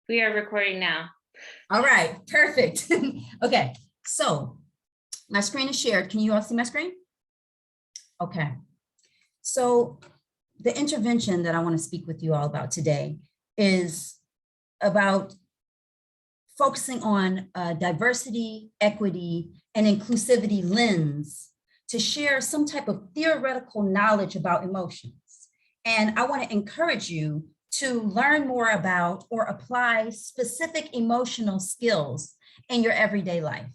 We are recording now. All right, perfect. Okay, so my screen is shared. Can you all see my screen? Okay, so the intervention that I want to speak with you all about today is about focusing on diversity, equity, and inclusivity lens to share some type of theoretical knowledge about emotions. And I want to encourage you to learn more about or apply specific emotional skills in your everyday life.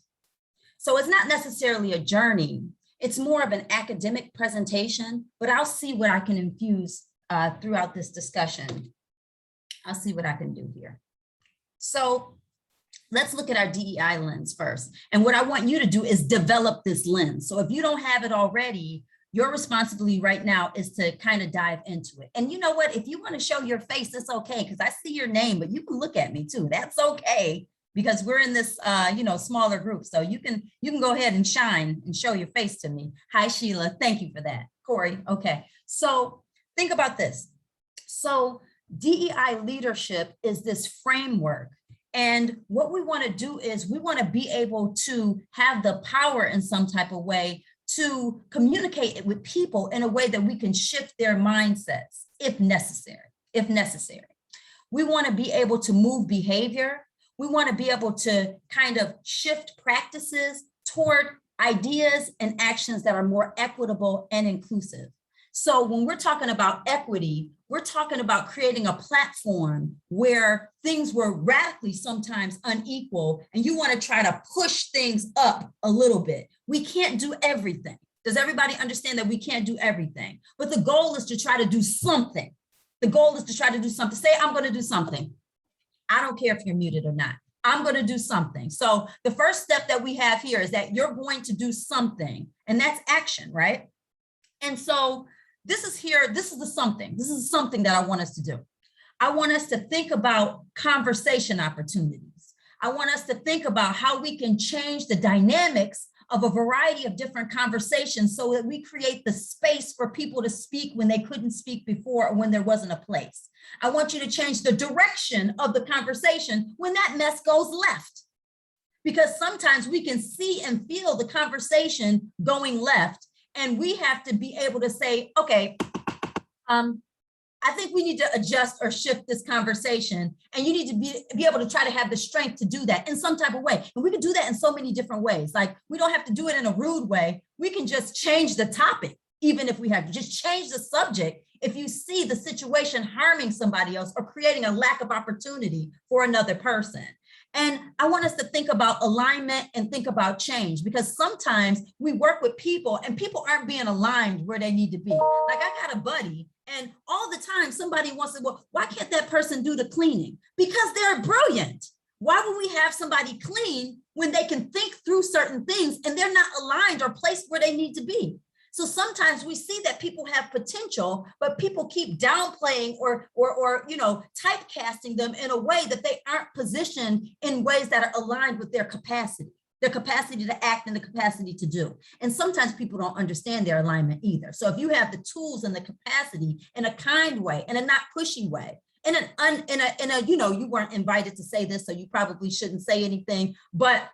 So it's not necessarily a journey, it's more of an academic presentation, but I'll see what I can infuse throughout this discussion. I'll see what I can do here. So let's look at our DEI lens first. And what I want you to do is develop this lens. So if you don't have it already, your responsibility right now is to kind of dive into it. And you know what? If you want to show your face, it's okay, because I see your name, but you can look at me too. That's okay, because we're in this smaller group. So you can go ahead and shine and show your face to me. Hi, Sheila. Thank you for that. Corey. Okay. So think about this. So DEI leadership is this framework. And what we want to do is we want to be able to have the power in some type of way to communicate it with people in a way that we can shift their mindsets if necessary. We want to be able to move behavior. We want to be able to kind of shift practices toward ideas and actions that are more equitable and inclusive. So when we're talking about equity, we're talking about creating a platform where things were radically sometimes unequal, and you want to try to push things up a little bit. We can't do everything. Does everybody understand that we can't do everything? But the goal is to try to do something. The goal is to try to do something. Say, I'm going to do something. I don't care if you're muted or not. I'm going to do something. So the first step that we have here is that you're going to do something, and that's action, right? And so this is the something. This is something that I want us to do. I want us to think about conversation opportunities. I want us to think about how we can change the dynamics of a variety of different conversations so that we create the space for people to speak when they couldn't speak before or when there wasn't a place. I want you to change the direction of the conversation when that mess goes left. Because sometimes we can see and feel the conversation going left, and we have to be able to say, okay, I think we need to adjust or shift this conversation, and you need to be able to try to have the strength to do that in some type of way. And we can do that in so many different ways. Like, we don't have to do it in a rude way. We can just change the topic, even if we have to just change the subject. If you see the situation harming somebody else or creating a lack of opportunity for another person. And I want us to think about alignment and think about change, because sometimes we work with people and people aren't being aligned where they need to be. Like, I got a buddy, and all the time somebody wants to, well, why can't that person do the cleaning? Because they're brilliant. Why would we have somebody clean when they can think through certain things and they're not aligned or placed where they need to be? So sometimes we see that people have potential, but people keep downplaying or typecasting them in a way that they aren't positioned in ways that are aligned with their capacity to act and the capacity to do. And sometimes people don't understand their alignment either. So if you have the tools and the capacity in a kind way, in a not pushy way, in a you weren't invited to say this, so you probably shouldn't say anything, but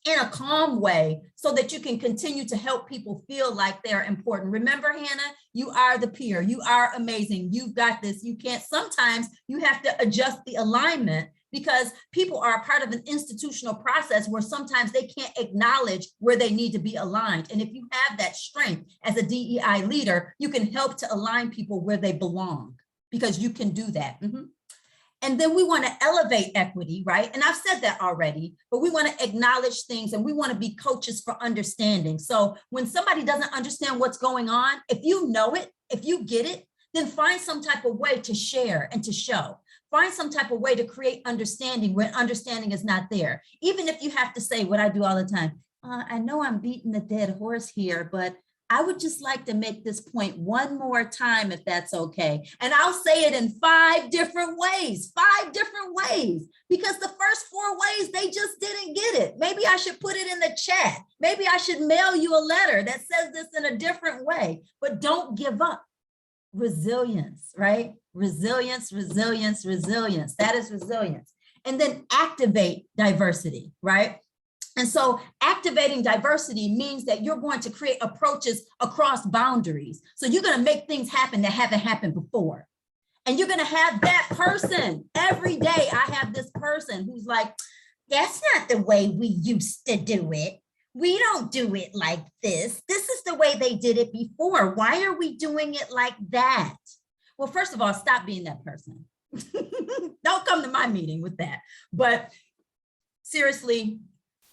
in a calm way, so that you can continue to help people feel like they're important. Remember, Hannah, you are the peer. You are amazing. You've got this. You can't, sometimes you have to adjust the alignment because people are a part of an institutional process where sometimes they can't acknowledge where they need to be aligned. And if you have that strength as a DEI leader, you can help to align people where they belong, because you can do that. And then we want to elevate equity, right? And I've said that already, but we want to acknowledge things and we want to be coaches for understanding. So when somebody doesn't understand what's going on, if you know it, if you get it, then find some type of way to share and to show. Find some type of way to create understanding when understanding is not there. Even if you have to say what I do all the time, I know I'm beating the dead horse here, but I would just like to make this point one more time, if that's okay. And I'll say it in 5 different ways, because the first 4 ways, they just didn't get it. Maybe I should put it in the chat. Maybe I should mail you a letter that says this in a different way, but don't give up. Resilience, right? Resilience. That is resilience. and then activate diversity, right? And so activating diversity means that you're going to create approaches across boundaries. So you're going to make things happen that haven't happened before. And you're going to have that person every day. I have this person who's like, that's not the way we used to do it. We don't do it like this. This is the way they did it before. Why are we doing it like that? Well, first of all, stop being that person. Don't come to my meeting with that. But seriously,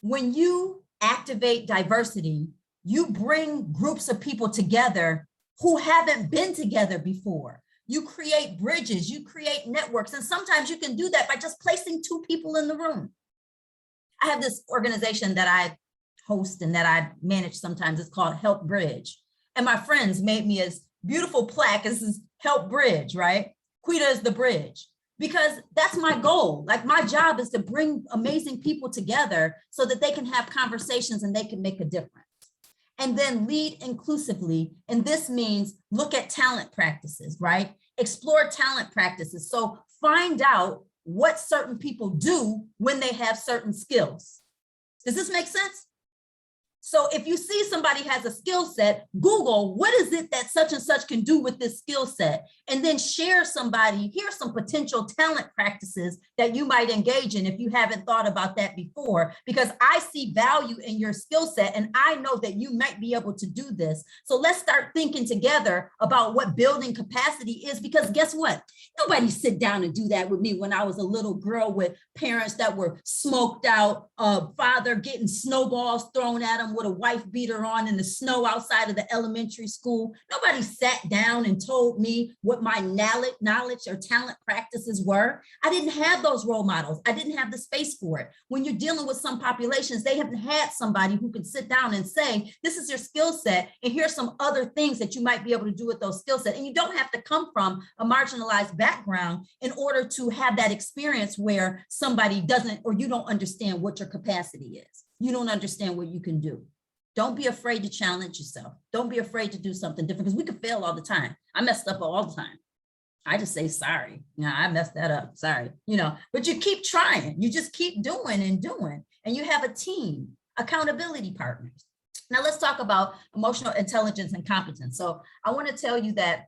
when you activate diversity, you bring groups of people together who haven't been together before. You create bridges, you create networks, and sometimes you can do that by just placing two people in the room. I have this organization that I host and that I manage sometimes. It's called Help Bridge. And my friends made me a beautiful plaque. This is Help Bridge, right? Chiquita is the bridge, because that's my goal. Like, my job is to bring amazing people together so that they can have conversations and they can make a difference. And then lead inclusively. And this means look at talent practices, right? Explore talent practices. So find out what certain people do when they have certain skills. Does this make sense? So if you see somebody has a skill set, Google, what is it that such and such can do with this skill set? And then share somebody, here's some potential talent practices that you might engage in if you haven't thought about that before, because I see value in your skill set and I know that you might be able to do this. So let's start thinking together about what building capacity is, because guess what? Nobody sit down and do that with me when I was a little girl with parents that were smoked out, father getting snowballs thrown at them with a wife beater on in the snow outside of the elementary school. Nobody sat down and told me what my knowledge or talent practices were. I didn't have those role models. I didn't have the space for it. When you're dealing with some populations, they haven't had somebody who can sit down and say, this is your skill set, and here's some other things that you might be able to do with those skill sets. And you don't have to come from a marginalized background in order to have that experience where somebody doesn't, or you don't understand what your capacity is. You don't understand what you can do. Don't be afraid to challenge yourself. Don't be afraid to do something different, because we can fail all the time. I messed up all the time. I just say, sorry, I messed that up, sorry, but you keep trying. You just keep doing and doing, and you have a team, accountability partners. Now let's talk about emotional intelligence and competence. So I want to tell you that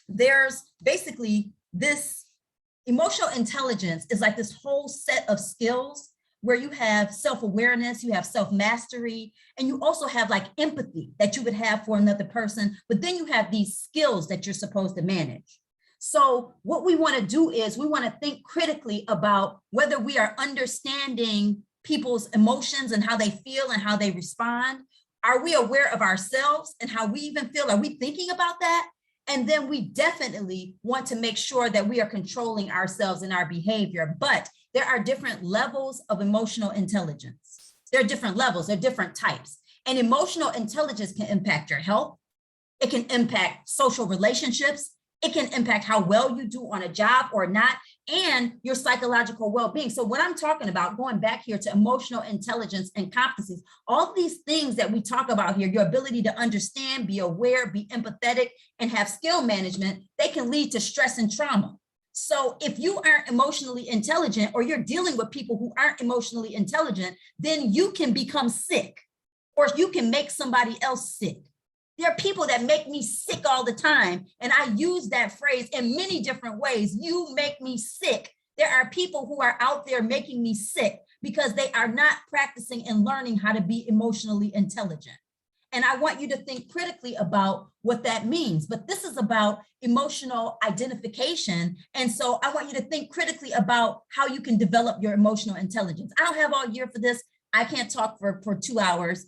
there's basically this emotional intelligence is like this whole set of skills where you have self-awareness, you have self-mastery, and you also have like empathy that you would have for another person, but then you have these skills that you're supposed to manage. So what we want to do is we want to think critically about whether we are understanding people's emotions and how they feel and how they respond. Are we aware of ourselves and how we even feel? Are we thinking about that? And then we definitely want to make sure that we are controlling ourselves and our behavior. But there are different levels of emotional intelligence. There are different levels, there are different types. And emotional intelligence can impact your health. It can impact social relationships. It can impact how well you do on a job or not, and your psychological well-being. So what I'm talking about, going back here to emotional intelligence and competencies, all these things that we talk about here, your ability to understand, be aware, be empathetic, and have skill management, they can lead to stress and trauma. So if you aren't emotionally intelligent, or you're dealing with people who aren't emotionally intelligent, then you can become sick, or you can make somebody else sick. There are people that make me sick all the time. And I use that phrase in many different ways. You make me sick. There are people who are out there making me sick because they are not practicing and learning how to be emotionally intelligent. And I want you to think critically about what that means. But this is about emotional identification. And so I want you to think critically about how you can develop your emotional intelligence. I don't have all year for this. I can't talk for 2 hours.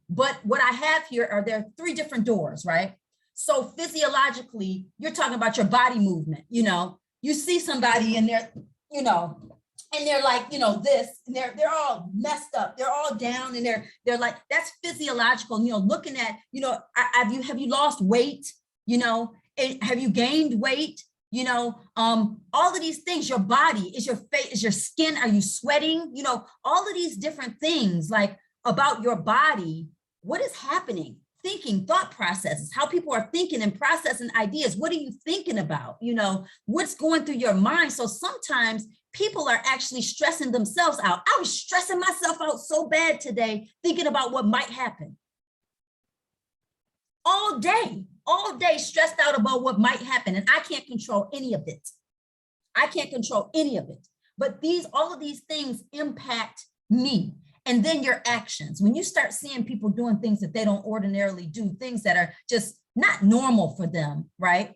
But what I have here are there 3 different doors, right? So physiologically, you're talking about your body movement. You see somebody and they're, and they're like, this, and they're all messed up. They're all down, and they're like, that's physiological. Looking at, have you lost weight? Have you gained weight? All of these things, your body, is your face, is your skin, are you sweating? All of these different things, like, about your body, what is happening thinking, thought processes, how people are thinking and processing ideas. What are you thinking about? You know, what's going through your mind? So sometimes people are actually stressing themselves out. I was stressing myself out so bad today, thinking about what might happen. All day stressed out about what might happen. And I can't control any of it. I can't control any of it. But all of these things impact me. And then your actions. When you start seeing people doing things that they don't ordinarily do, things that are just not normal for them, right?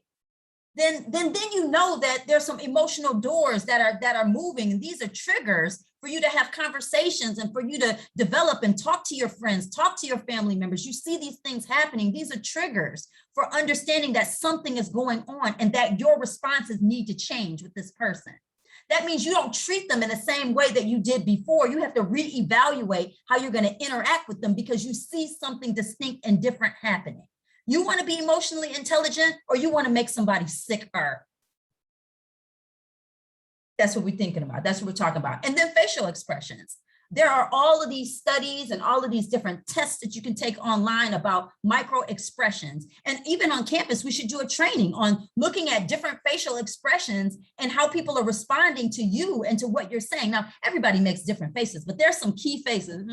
Then you know that there's some emotional doors that are moving, and these are triggers for you to have conversations and for you to develop and talk to your friends, talk to your family members. You see these things happening. These are triggers for understanding that something is going on and that your responses need to change with this person. That means you don't treat them in the same way that you did before. You have to reevaluate how you're going to interact with them because you see something distinct and different happening. You want to be emotionally intelligent, or you want to make somebody sicker? That's what we're thinking about. That's what we're talking about. And then facial expressions. There are all of these studies and all of these different tests that you can take online about microaggressions. And even on campus, we should do a training on looking at different facial expressions and how people are responding to you and to what you're saying. Now, everybody makes different faces, but there's some key faces.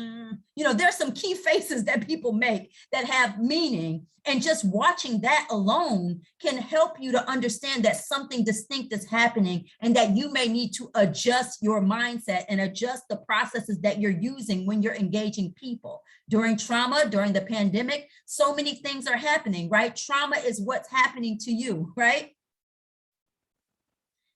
You know, there's some key faces that people make that have meaning. And just watching that alone can help you to understand that something distinct is happening and that you may need to adjust your mindset and adjust the processes that you're using when you're engaging people. During trauma, during the pandemic, so many things are happening, right? Trauma is what's happening to you, right?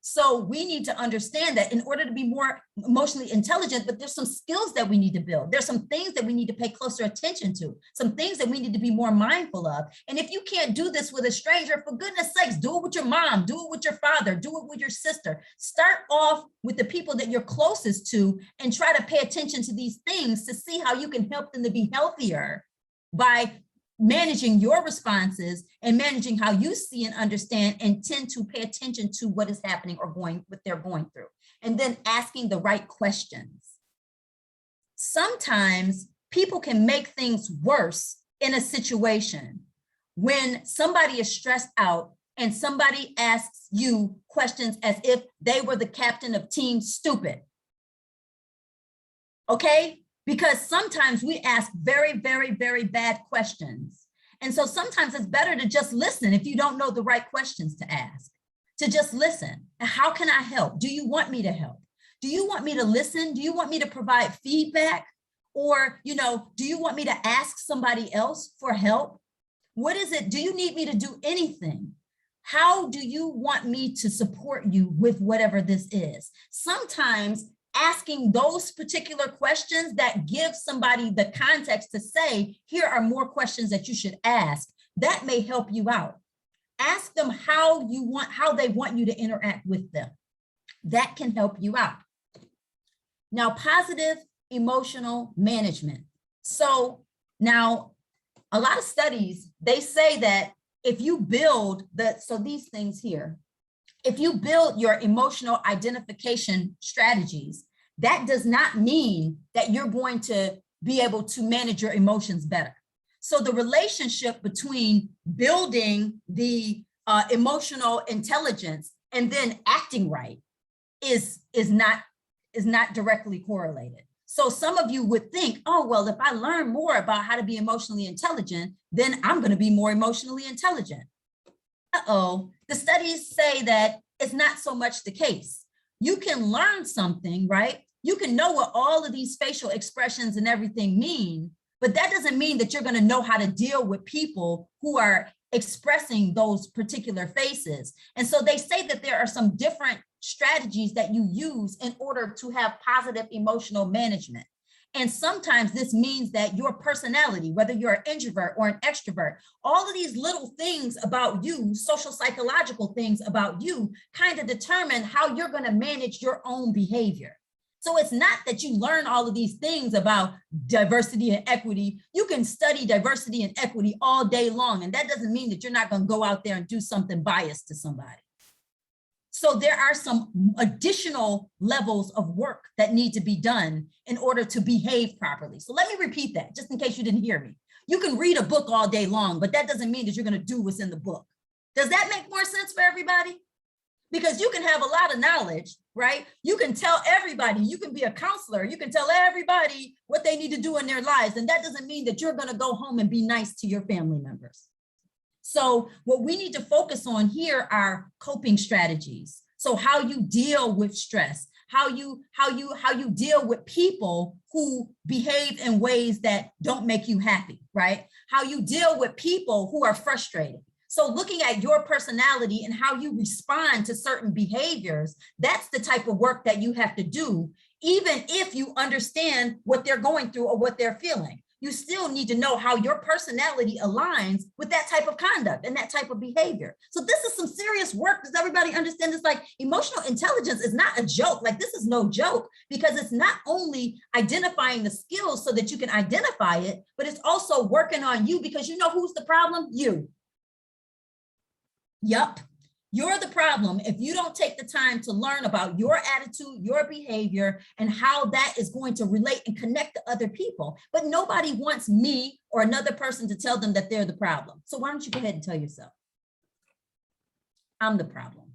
So we need to understand that in order to be more emotionally intelligent, but there's some skills that we need to build. There's some things that we need to pay closer attention to, some things that we need to be more mindful of. And if you can't do this with a stranger, for goodness sakes, do it with your mom, do it with your father, do it with your sister. Start off with the people that you're closest to and try to pay attention to these things to see how you can help them to be healthier by managing your responses and managing how you see and understand and tend to pay attention to what is happening or what they're going through. And then asking the right questions. Sometimes people can make things worse in a situation when somebody is stressed out and somebody asks you questions as if they were the captain of Team Stupid. Okay? Because sometimes we ask very, very, very bad questions. And so sometimes it's better to just listen if you don't know the right questions to ask, to just listen. How can I help? Do you want me to help? Do you want me to listen? Do you want me to provide feedback? Or, you know, do you want me to ask somebody else for help? What is it? Do you need me to do anything? How do you want me to support you with whatever this is? Sometimes asking those particular questions that give somebody the context to say, here are more questions that you should ask, that may help you out. Ask them how they want you to interact with them. That can help you out. Now, positive emotional management. So now a lot of studies, they say that if you build these things here, if you build your emotional identification strategies, that does not mean that you're going to be able to manage your emotions better. So the relationship between building the emotional intelligence and then acting right is not directly correlated. So some of you would think, oh, well, if I learn more about how to be emotionally intelligent, then I'm going to be more emotionally intelligent. The studies say that it's not so much the case. You can learn something, right? You can know what all of these facial expressions and everything mean, but that doesn't mean that you're going to know how to deal with people who are expressing those particular faces. And so they say that there are some different strategies that you use in order to have positive emotional management. And sometimes this means that your personality, whether you're an introvert or an extrovert, all of these little things about you, social psychological things about you, kind of determine how you're going to manage your own behavior. So it's not that you learn all of these things about diversity and equity. You can study diversity and equity all day long, and that doesn't mean that you're not going to go out there and do something biased to somebody. So there are some additional levels of work that need to be done in order to behave properly. So let me repeat that, just in case you didn't hear me. You can read a book all day long, but that doesn't mean that you're going to do what's in the book. Does that make more sense for everybody? Because you can have a lot of knowledge, right? You can tell everybody, you can be a counselor, you can tell everybody what they need to do in their lives. And that doesn't mean that you're going to go home and be nice to your family members. So what we need to focus on here are coping strategies. So how you deal with stress, how you deal with people who behave in ways that don't make you happy, right? How you deal with people who are frustrated. So looking at your personality and how you respond to certain behaviors, that's the type of work that you have to do, even if you understand what they're going through or what they're feeling. You still need to know how your personality aligns with that type of conduct and that type of behavior. So this is some serious work. Does everybody understand this? Like, emotional intelligence is not a joke. Like, this is no joke, because it's not only identifying the skills so that you can identify it, but it's also working on you, because you know who's the problem? You. Yup. You're the problem if you don't take the time to learn about your attitude, your behavior, and how that is going to relate and connect to other people. But nobody wants me or another person to tell them that they're the problem. So why don't you go ahead and tell yourself, I'm the problem,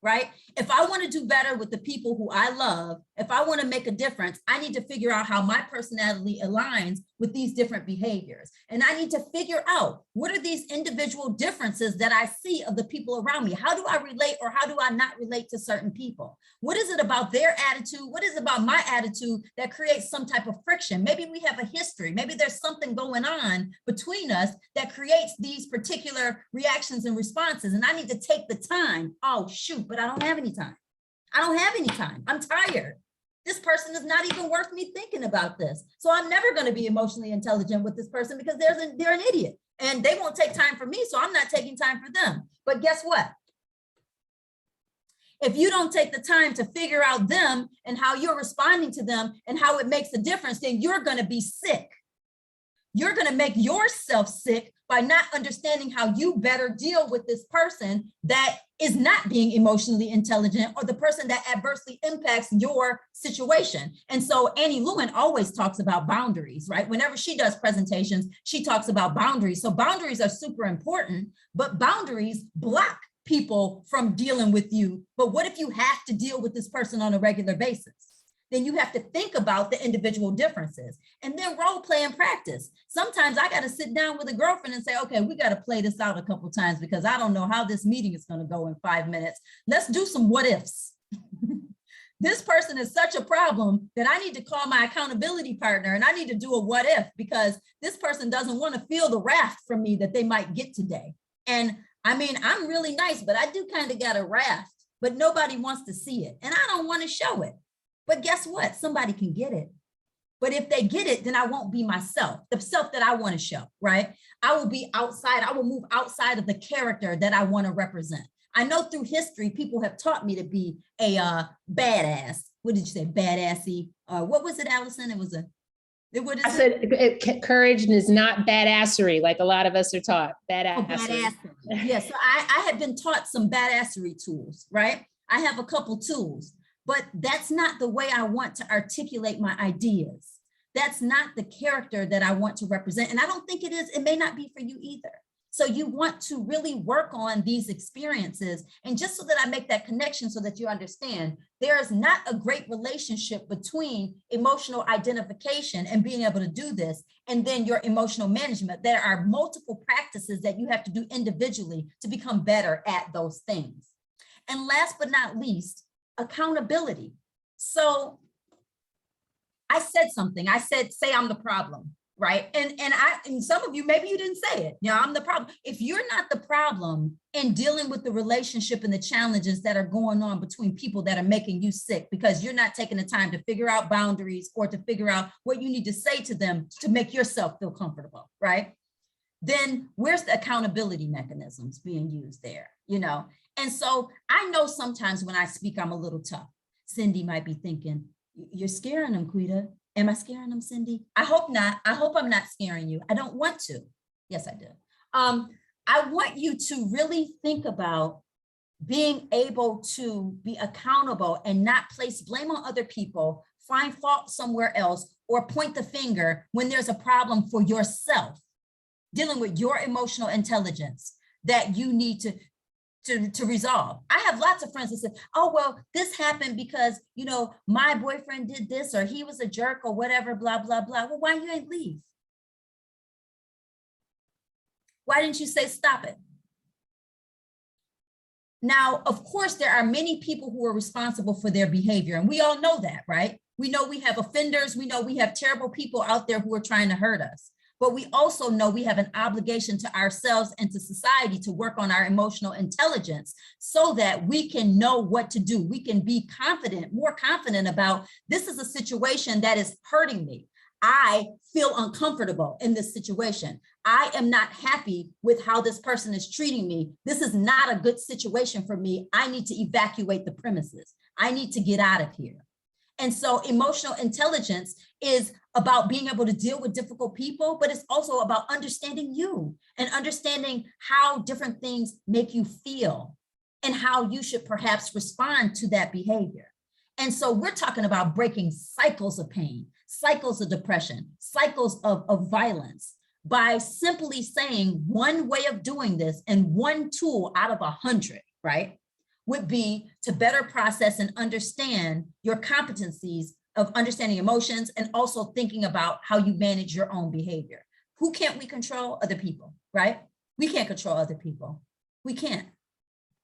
right? If I want to do better with the people who I love, if I want to make a difference, I need to figure out how my personality aligns with these different behaviors. And I need to figure out, what are these individual differences that I see of the people around me? How do I relate, or how do I not relate to certain people? What is it about their attitude? What is it about my attitude that creates some type of friction? Maybe we have a history. Maybe there's something going on between us that creates these particular reactions and responses. And I need to take the time. Oh, shoot, but I don't have any time. I don't have any time. I'm tired. This person is not even worth me thinking about this. So I'm never going to be emotionally intelligent with this person, because they're an idiot and they won't take time for me. So I'm not taking time for them. But guess what? If you don't take the time to figure out them and how you're responding to them and how it makes a difference, then you're going to be sick. You're going to make yourself sick by not understanding how you better deal with this person that is not being emotionally intelligent, or the person that adversely impacts your situation. And so Annie Lewin always talks about boundaries, right? Whenever she does presentations, she talks about boundaries. So boundaries are super important, but boundaries block people from dealing with you. But what if you have to deal with this person on a regular basis? Then you have to think about the individual differences, and then role play and practice. Sometimes I got to sit down with a girlfriend and say, okay, we got to play this out a couple of times, because I don't know how this meeting is going to go in 5 minutes. Let's do some what ifs. This person is such a problem that I need to call my accountability partner and I need to do a what if, because this person doesn't want to feel the wrath from me that they might get today. And I mean, I'm really nice, but I do kind of got a wrath, but nobody wants to see it. And I don't want to show it. But guess what? Somebody can get it. But if they get it, then I won't be myself, the self that I want to show, right? I will be outside. I will move outside of the character that I want to represent. I know through history, people have taught me to be a badass. What did you say? Badassy. What was it, Allison? It was a, what is I said courage is not badassery, like a lot of us are taught. Badassery. Oh, badassery. Yeah, so I have been taught some badassery tools, right? I have a couple tools. But that's not the way I want to articulate my ideas. That's not the character that I want to represent. And I don't think it is. It may not be for you either. So you want to really work on these experiences. And just so that I make that connection so that you understand, there is not a great relationship between emotional identification and being able to do this, and then your emotional management. There are multiple practices that you have to do individually to become better at those things. And last but not least, accountability. So I said something. I said, say I'm the problem, right? And some of you, maybe you didn't say it. You know, I'm the problem. If you're not the problem in dealing with the relationship and the challenges that are going on between people that are making you sick, because you're not taking the time to figure out boundaries or to figure out what you need to say to them to make yourself feel comfortable, right? Then where's the accountability mechanisms being used there, you know? And so I know sometimes when I speak, I'm a little tough. Cindy might be thinking, you're scaring them, Chiquita. Am I scaring them, Cindy? I hope not. I hope I'm not scaring you. I don't want to. Yes, I do. I want you to really think about being able to be accountable and not place blame on other people find fault somewhere else, or point the finger when there's a problem for yourself, dealing with your emotional intelligence that you need to resolve. I have lots of friends that say, oh, well, this happened because, you know, my boyfriend did this, or he was a jerk, or whatever, blah, blah, blah. Well, why you ain't leave? Why didn't you say stop it? Now, of course, there are many people who are responsible for their behavior, and we all know that, right? We know we have offenders. We know we have terrible people out there who are trying to hurt us. But we also know we have an obligation to ourselves and to society to work on our emotional intelligence so that we can know what to do. We can be confident, more confident about, this is a situation that is hurting me. I feel uncomfortable in this situation. I am not happy with how this person is treating me. This is not a good situation for me. I need to evacuate the premises. I need to get out of here. And so emotional intelligence is about being able to deal with difficult people, but it's also about understanding you and understanding how different things make you feel and how you should perhaps respond to that behavior. And so we're talking about breaking cycles of pain, cycles of depression, cycles of violence by simply saying one way of doing this, and one tool out of 100, right, would be to better process and understand your competencies of understanding emotions and also thinking about how you manage your own behavior. Who can't we control? Other people, right? We can't control other people. We can't.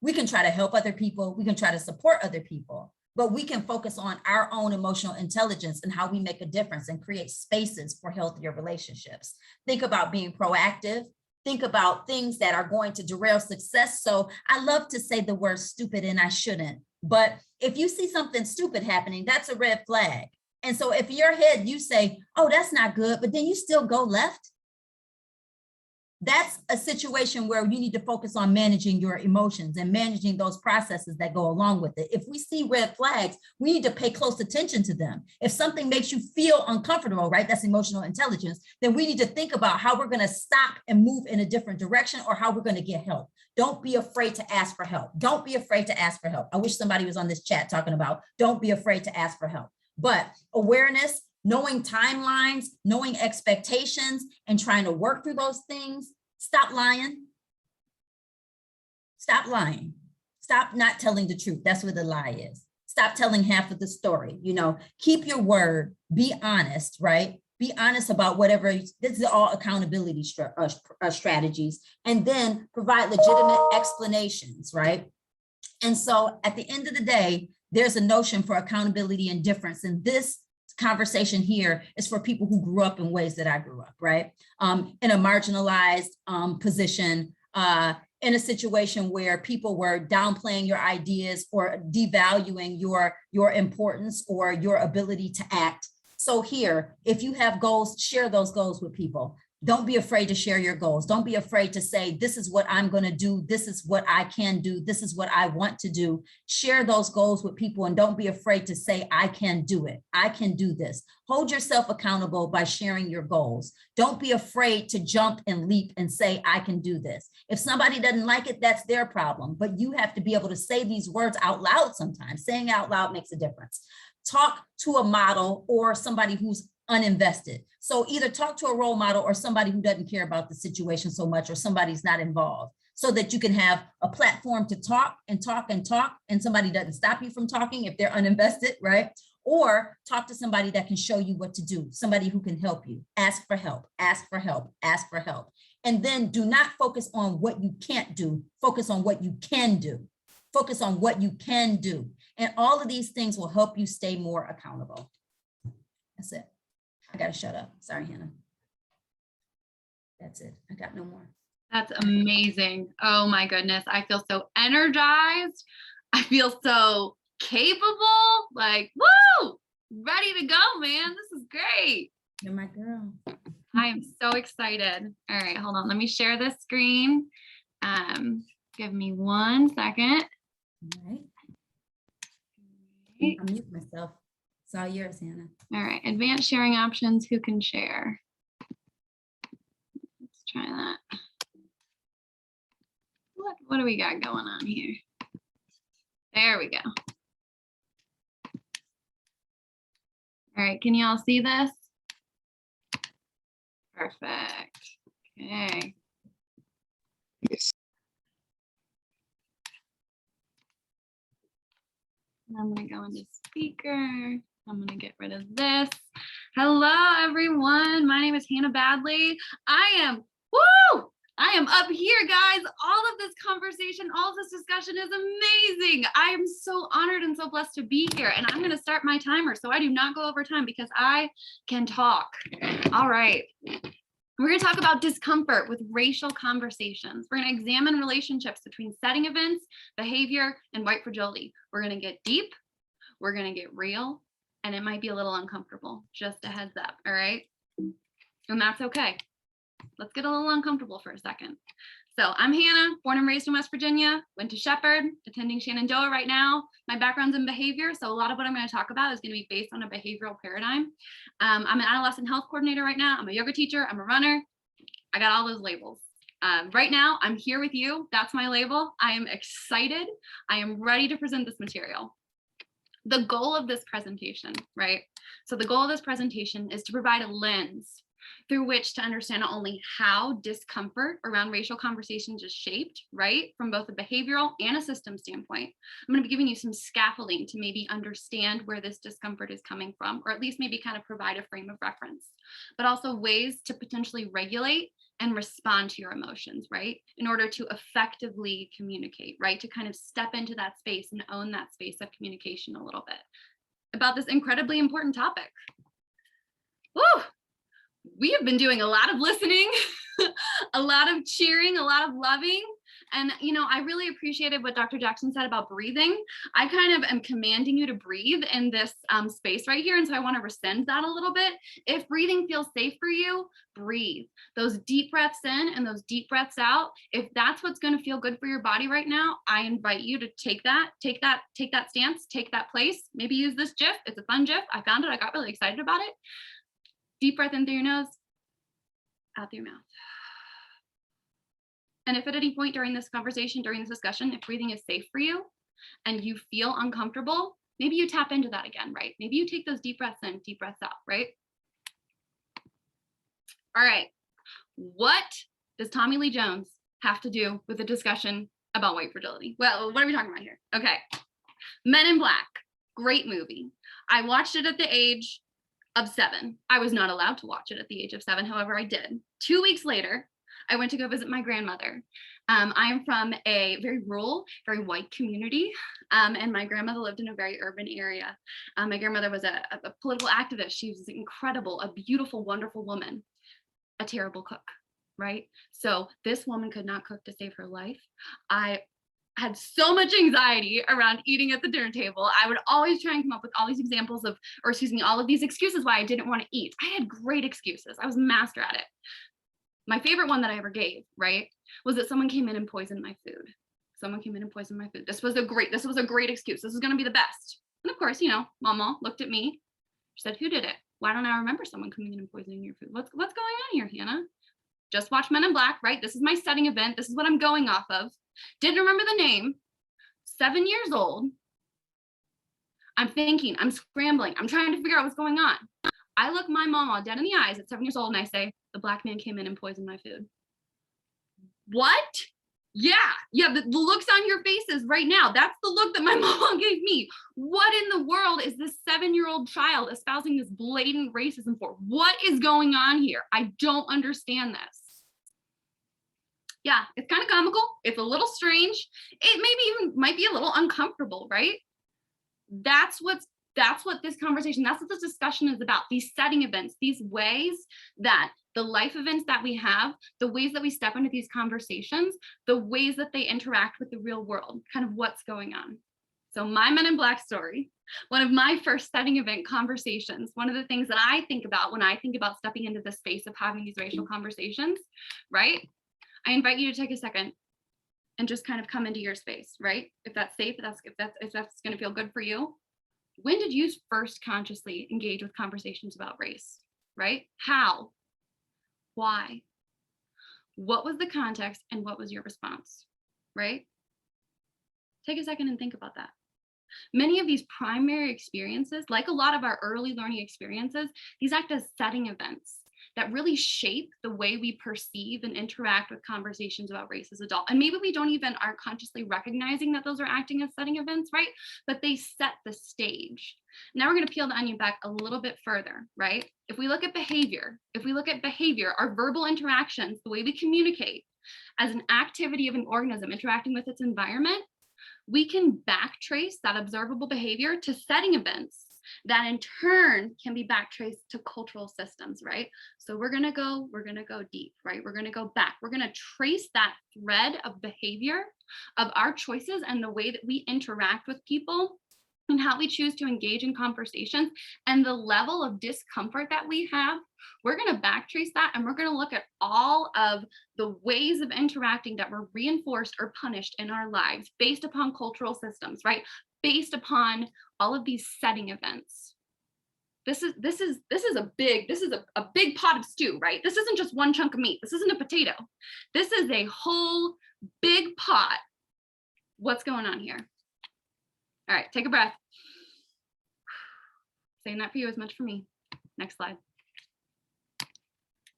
We can try to help other people. We can try to support other people, but we can focus on our own emotional intelligence and how we make a difference and create spaces for healthier relationships. Think about being proactive. Think about things that are going to derail success. So I love to say the word stupid, and I shouldn't, but if you see something stupid happening, that's a red flag. And so if in your head you say, oh, that's not good, but then you still go left, that's a situation where you need to focus on managing your emotions and managing those processes that go along with it. If we see red flags, we need to pay close attention to them. If something makes you feel uncomfortable, right, that's emotional intelligence, then we need to think about how we're going to stop and move in a different direction, or how we're going to get help. Don't be afraid to ask for help. Don't be afraid to ask for help. I wish somebody was on this chat talking about don't be afraid to ask for help. But awareness, knowing timelines, knowing expectations, and trying to work through those things. Stop lying. Stop lying. Stop not telling the truth. That's what the lie is. Stop telling half of the story. You know, keep your word. Be honest, right? Be honest about whatever. This is all accountability strategies, and then provide legitimate explanations, right? And so at the end of the day, there's a notion for accountability and difference. And this conversation here is for people who grew up in ways that I grew up, right? In a marginalized position, in a situation where people were downplaying your ideas or devaluing your importance or your ability to act. So here, if you have goals, share those goals with people. Don't be afraid to share your goals. Don't be afraid to say, this is what I'm going to do. This is what I can do. This is what I want to do. Share those goals with people, and don't be afraid to say, I can do it. I can do this. Hold yourself accountable by sharing your goals. Don't be afraid to jump and leap and say, I can do this. If somebody doesn't like it, that's their problem. But you have to be able to say these words out loud sometimes. Saying out loud makes a difference. Talk to a model or somebody who's uninvested. So either talk to a role model or somebody who doesn't care about the situation so much, or somebody's not involved, so that you can have a platform to talk and talk and talk, and somebody doesn't stop you from talking if they're uninvested, right? Or talk to somebody that can show you what to do, somebody who can help you. Ask for help, ask for help, ask for help. And then do not focus on what you can't do, focus on what you can do. Focus on what you can do. And all of these things will help you stay more accountable. That's it. I gotta shut up. Sorry, Hannah. That's it. I got no more. That's amazing. Oh my goodness. I feel so energized. I feel so capable. Like, woo, ready to go, man. This is great. You're my girl. I am so excited. All right, hold on. Let me share this screen. Give me 1 second. All right. Okay. I'll mute myself. It's all yours, Hannah. All right, advanced sharing options. Who can share? Let's try that. What do we got going on here? There we go. All right, can you all see this? Perfect. Okay. Yes. I'm gonna go into speaker. I'm gonna get rid of this. Hello, everyone. My name is Hannah Badley. I am up here, guys. All of this conversation, all of this discussion is amazing. I am so honored and so blessed to be here. And I'm going to start my timer so I do not go over time because I can talk. All right. We're going to talk about discomfort with racial conversations. We're going to examine relationships between setting events, behavior, and white fragility. We're going to get deep. We're going to get real. And it might be a little uncomfortable. Just a heads up. All right. And that's okay. Let's get a little uncomfortable for a second. So I'm Hannah, born and raised in West Virginia, went to Shepherd, attending Shenandoah right now. My background's in behavior, so a lot of what I'm going to talk about is going to be based on a behavioral paradigm. I'm an adolescent health coordinator right now. I'm a yoga teacher. I'm a runner. I got all those labels. Right now, I'm here with you. That's my label. I am excited. I am ready to present this material. The goal of this presentation, right? So the goal of this presentation is to provide a lens through which to understand not only how discomfort around racial conversations is shaped, right, from both a behavioral and a system standpoint. I'm going to be giving you some scaffolding to maybe understand where this discomfort is coming from, or at least maybe kind of provide a frame of reference, but also ways to potentially regulate and respond to your emotions, right, in order to effectively communicate, right, to kind of step into that space and own that space of communication a little bit about this incredibly important topic. Woo! We have been doing a lot of listening, a lot of cheering, a lot of loving. And, you know, I really appreciated what Dr. Jackson said about breathing. I kind of am commanding you to breathe in this space right here. And so I want to rescind that a little bit. If breathing feels safe for you, breathe. Those deep breaths in and those deep breaths out. If that's what's going to feel good for your body right now, I invite you to take that stance, take that place. Maybe use this GIF. It's a fun GIF. I found it. I got really excited about it. Deep breath in through your nose, out through your mouth. And if at any point during this conversation, during this discussion, if breathing is safe for you and you feel uncomfortable, maybe you tap into that again, right? Maybe you take those deep breaths in, deep breaths out, right? All right. What does Tommy Lee Jones have to do with a discussion about white fragility? Well, what are we talking about here? Okay. Men in Black, great movie. I watched it at the age of 7. I was not allowed to watch it at the age of 7. However, I did. 2 weeks later, I went to go visit my grandmother. I am from a very rural, very white community, and my grandmother lived in a very urban area. My grandmother was a political activist. She was incredible, a beautiful, wonderful woman, a terrible cook, right? So this woman could not cook to save her life. I had so much anxiety around eating at the dinner table. I would always try and come up with all these examples of, or excuse me, all of these excuses why I didn't want to eat. I had great excuses. I was a master at it. My favorite one that I ever gave, right, was that someone came in and poisoned my food. Someone came in and poisoned my food. This was a great excuse. This is going to be the best. And of course, you know, Mama looked at me. She said, "Who did it? Why don't I remember someone coming in and poisoning your food? What's going on here, Hannah? Just watch Men in Black, right? This is my setting event. This is what I'm going off of. Didn't remember the name. 7 years old. I'm thinking, I'm scrambling. I'm trying to figure out what's going on. I look my mama dead in the eyes at 7 years old and I say, the black man came in and poisoned my food. What? Yeah, the looks on your faces right now. That's the look that my mom gave me. What in the world is this 7-year-old child espousing this blatant racism for? What is going on here? I don't understand this. Yeah, it's kind of comical. It's a little strange. It maybe even might be a little uncomfortable, right? That's what this conversation, that's what this discussion is about. These setting events, these ways that the life events that we have, the ways that we step into these conversations, the ways that they interact with the real world, kind of what's going on. So my Men in Black story, one of my first setting event conversations, one of the things that I think about when I think about stepping into the space of having these racial conversations, right? I invite you to take a second and just kind of come into your space, right? If that's safe, if that's going to feel good for you. When did you first consciously engage with conversations about race, right? How? Why? What was the context and what was your response, right? Take a second and think about that. Many of these primary experiences, like a lot of our early learning experiences, these act as setting events that really shape the way we perceive and interact with conversations about race as adult. And maybe we don't even aren't consciously recognizing that those are acting as setting events, right? But they set the stage. Now we're going to peel the onion back a little bit further, right? If we look at behavior, our verbal interactions, the way we communicate as an activity of an organism interacting with its environment, we can backtrace that observable behavior to setting events that in turn can be backtraced to cultural systems, right? So we're gonna go deep, right? We're gonna go back. We're gonna trace that thread of behavior of our choices and the way that we interact with people and how we choose to engage in conversations and the level of discomfort that we have. We're going to backtrace that, and we're going to look at all of the ways of interacting that were reinforced or punished in our lives based upon cultural systems, right? Based upon all of these setting events. This is a big pot of stew, right? This isn't just one chunk of meat. This isn't a potato. This is a whole big pot. What's going on here? All right, take a breath. Saying that for you as much for me. Next slide.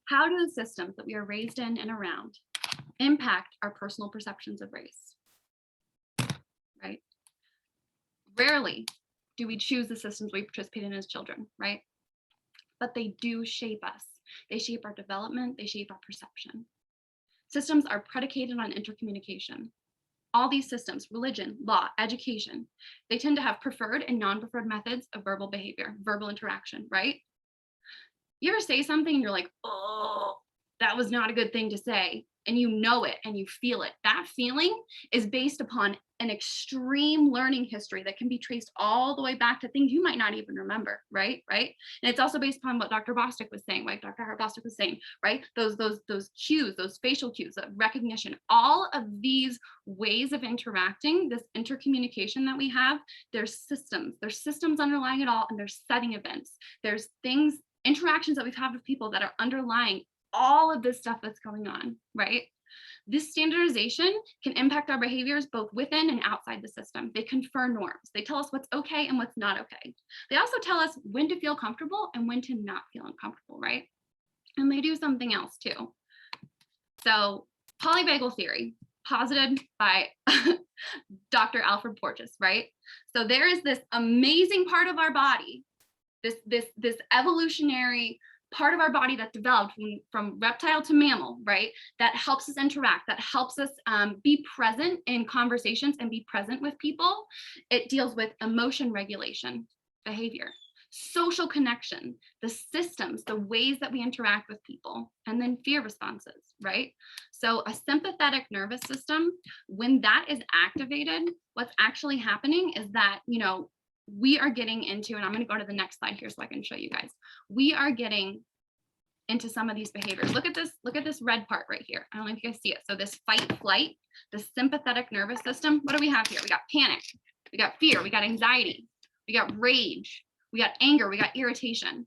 How do the systems that we are raised in and around impact our personal perceptions of race? Right? Rarely do we choose the systems we participate in as children, right? But they do shape us. They shape our development, they shape our perception. Systems are predicated on intercommunication. All these systems, religion, law, education, they tend to have preferred and non-preferred methods of verbal behavior, verbal interaction, right? You ever say something and you're like, oh, that was not a good thing to say, and you know it and you feel it. That feeling is based upon an extreme learning history that can be traced all the way back to things you might not even remember, right? And it's also based upon what Dr. Bostic was saying, right? Dr. Howard-Bostic was saying, right? Those cues, those facial cues, recognition, all of these ways of interacting, this intercommunication that we have, there's systems underlying it all, and there's setting events. There's things, interactions that we've had with people that are underlying all of this stuff that's going on, right? This standardization can impact our behaviors both within and outside the system. They confer norms. They tell us what's okay and what's not okay. They also tell us when to feel comfortable and when to not feel uncomfortable, right? And they do something else too. So polyvagal theory, posited by Dr. Alfred Porges, right? So there is this amazing part of our body, this evolutionary part of our body that developed from reptile to mammal, right? That helps us interact, that helps us be present in conversations and be present with people. It deals with emotion regulation, behavior, social connection, the systems, the ways that we interact with people, and then fear responses, right? So a sympathetic nervous system, when that is activated, what's actually happening is that, we are getting into, and I'm going to go to the next slide here so I can show you guys. We are getting into some of these behaviors. Look at this red part right here. I don't know if you guys see it. So this fight, flight, the sympathetic nervous system. What do we have here? We got panic, we got fear, we got anxiety, we got rage, we got anger, we got irritation.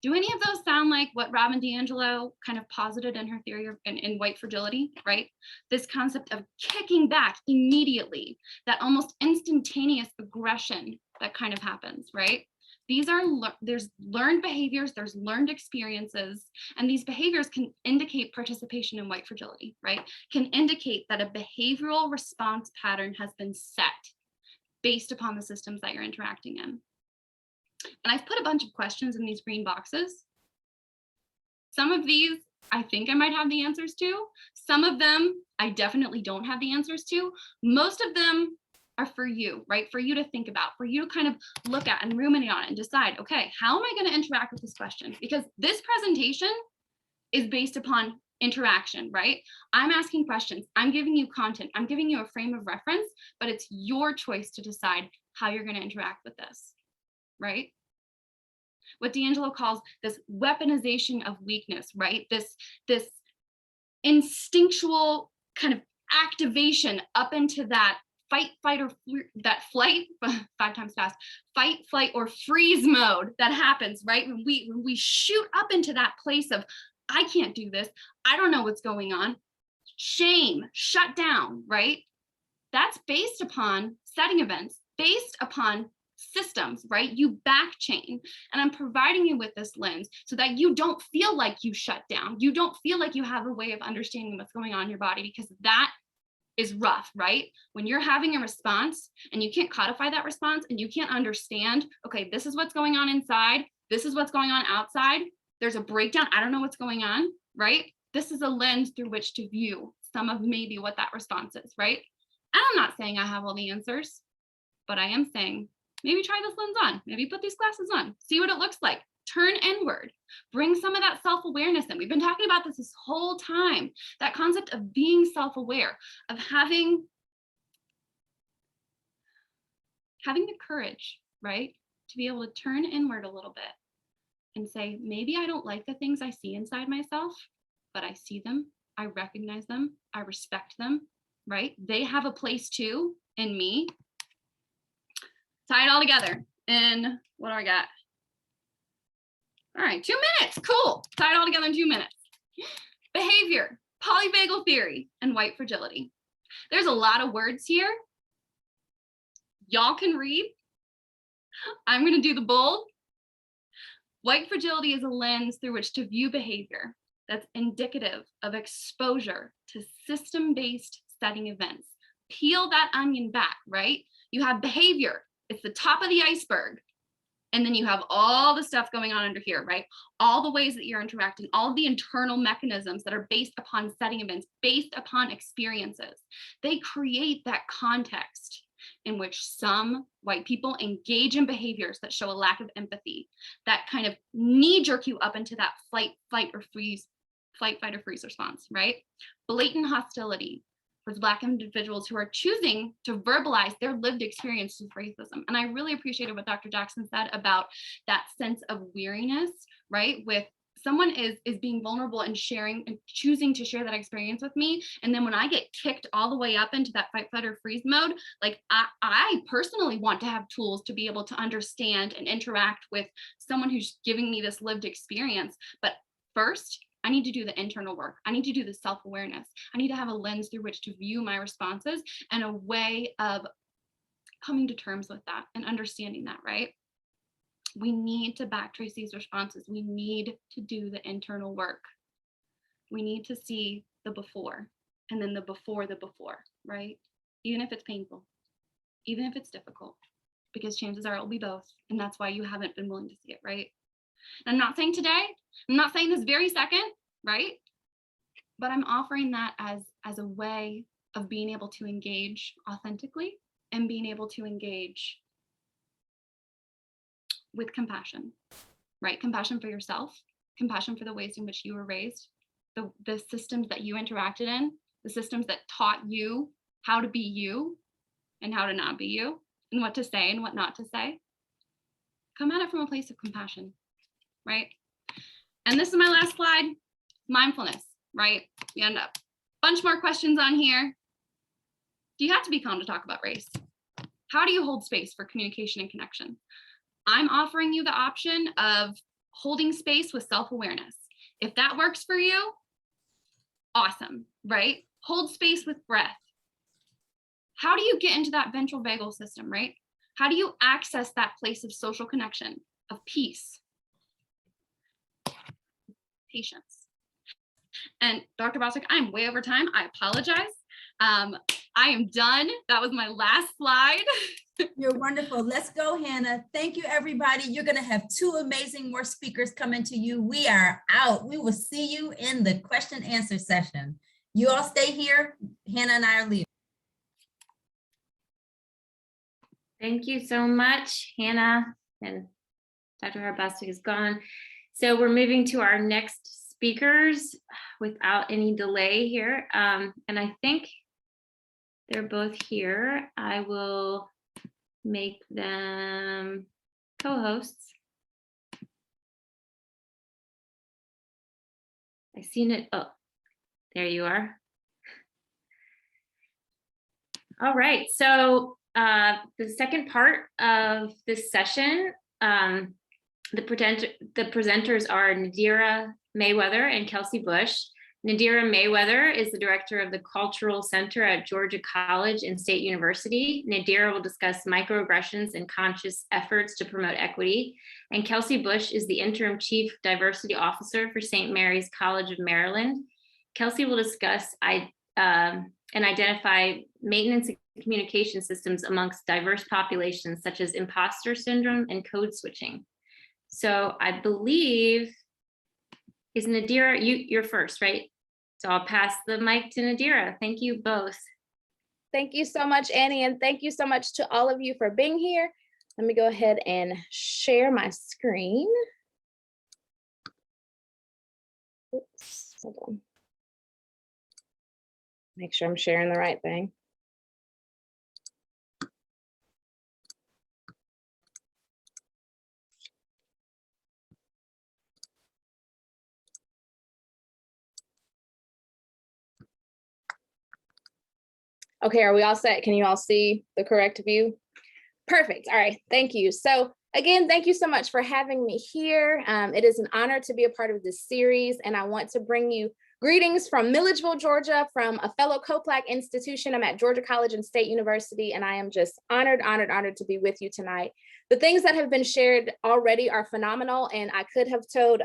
Do any of those sound like what Robin DiAngelo kind of posited in her theory in White Fragility, right? This concept of kicking back immediately, that almost instantaneous aggression that kind of happens, right? There's learned behaviors, there's learned experiences, and these behaviors can indicate participation in white fragility, right? Can indicate that a behavioral response pattern has been set based upon the systems that you're interacting in. And I've put a bunch of questions in these green boxes. Some of these, I think I might have the answers to. Some of them, I definitely don't have the answers to. Most of them are for you, right? For you to think about, for you to kind of look at and ruminate on it and decide, okay, how am I going to interact with this question? Because this presentation is based upon interaction, right? I'm asking questions, I'm giving you content, I'm giving you a frame of reference, but it's your choice to decide how you're going to interact with this, right? What DiAngelo calls this weaponization of weakness, right? This instinctual kind of activation up into that fight, flight, or that flight, 5 times fast, fight, flight, or freeze mode that happens, right? When we shoot up into that place of, I can't do this, I don't know what's going on, shame, shut down, right? That's based upon setting events based upon systems, right? You back chain, and I'm providing you with this lens so that you don't feel like you shut down. You don't feel like you have a way of understanding what's going on in your body, because that is rough, right? When you're having a response and you can't codify that response and you can't understand, okay, this is what's going on inside, this is what's going on outside, there's a breakdown, I don't know what's going on, right? This is a lens through which to view some of maybe what that response is, right? And I'm not saying I have all the answers, but I am saying, maybe try this lens on, maybe put these glasses on, see what it looks like, turn inward, bring some of that self-awareness in. We've been talking about this whole time, that concept of being self-aware, of having the courage, right? To be able to turn inward a little bit and say, maybe I don't like the things I see inside myself, but I see them, I recognize them, I respect them, right? They have a place too in me. Tie it all together in, what do I got? All right, 2 minutes, cool. Tie it all together in 2 minutes. Behavior, polyvagal theory, and white fragility. There's a lot of words here. Y'all can read. I'm gonna do the bold. White fragility is a lens through which to view behavior that's indicative of exposure to system-based setting events. Peel that onion back, right? You have behavior. It's the top of the iceberg. And then you have all the stuff going on under here, right? All the ways that you're interacting, all the internal mechanisms that are based upon setting events, based upon experiences. They create that context in which some white people engage in behaviors that show a lack of empathy, that kind of knee-jerk you up into that fight, fight, or freeze response, right? Blatant hostility towards Black individuals who are choosing to verbalize their lived experiences with racism. And I really appreciated what Dr. Jackson said about that sense of weariness, right? With someone is being vulnerable and sharing and choosing to share that experience with me. And then when I get kicked all the way up into that fight, flight, or freeze mode, like I personally want to have tools to be able to understand and interact with someone who's giving me this lived experience. But first, I need to do the internal work. I need to do the self-awareness. I need to have a lens through which to view my responses and a way of coming to terms with that and understanding that, right? We need to backtrace these responses. We need to do the internal work. We need to see the before and then the before, right? Even if it's painful, even if it's difficult, because chances are it'll be both. And that's why you haven't been willing to see it, right? And I'm not saying today, I'm not saying this very second, right? But I'm offering that as a way of being able to engage authentically and being able to engage with compassion, right? Compassion for yourself, compassion for the ways in which you were raised, the systems that you interacted in, the systems that taught you how to be you and how to not be you, and what to say and what not to say. Come at it from a place of compassion, right? And this is my last slide, mindfulness, right? We end up bunch more questions on here. Do you have to be calm to talk about race? How do you hold space for communication and connection? I'm offering you the option of holding space with self-awareness. If that works for you, awesome, right? Hold space with breath. How do you get into that ventral vagal system, right? How do you access that place of social connection, of peace, patience? And Dr. Bostic, I'm way over time. I apologize. I am done. That was my last slide. You're wonderful. Let's go, Hannah. Thank you, everybody. You're going to have 2 amazing more speakers coming to you. We are out. We will see you in the question and answer session. You all stay here. Hannah and I are leaving. Thank you so much, Hannah, and Dr. Howard-Bostic is gone. So we're moving to our next speakers without any delay here. And I think they're both here. I will make them co-hosts. I seen it. Oh, there you are. All right. So the second part of this session, the presenters are Nadirah, Mayweather, and Kelsey Bush. Nadirah Mayweather is the director of the Cultural Center at Georgia College and State University. Nadirah will discuss microaggressions and conscious efforts to promote equity. And Kelsey Bush is the interim chief diversity officer for St. Mary's College of Maryland. Kelsey will discuss and identify maintenance and communication systems amongst diverse populations, such as imposter syndrome and code switching. So I believe, is Nadirah, you're first, right? So I'll pass the mic to Nadirah. Thank you both. Thank you so much, Annie, and thank you so much to all of you for being here. Let me go ahead and share my screen. Oops, hold on. Make sure I'm sharing the right thing. Okay, are we all set? Can you all see the correct view? Perfect. All right, thank you. So again, thank you so much for having me here. It is an honor to be a part of this series, and I want to bring you greetings from Milledgeville, Georgia, from a fellow COPLAC institution. I'm at Georgia College and State University, and I am just honored to be with you tonight. The things that have been shared already are phenomenal, and I could have told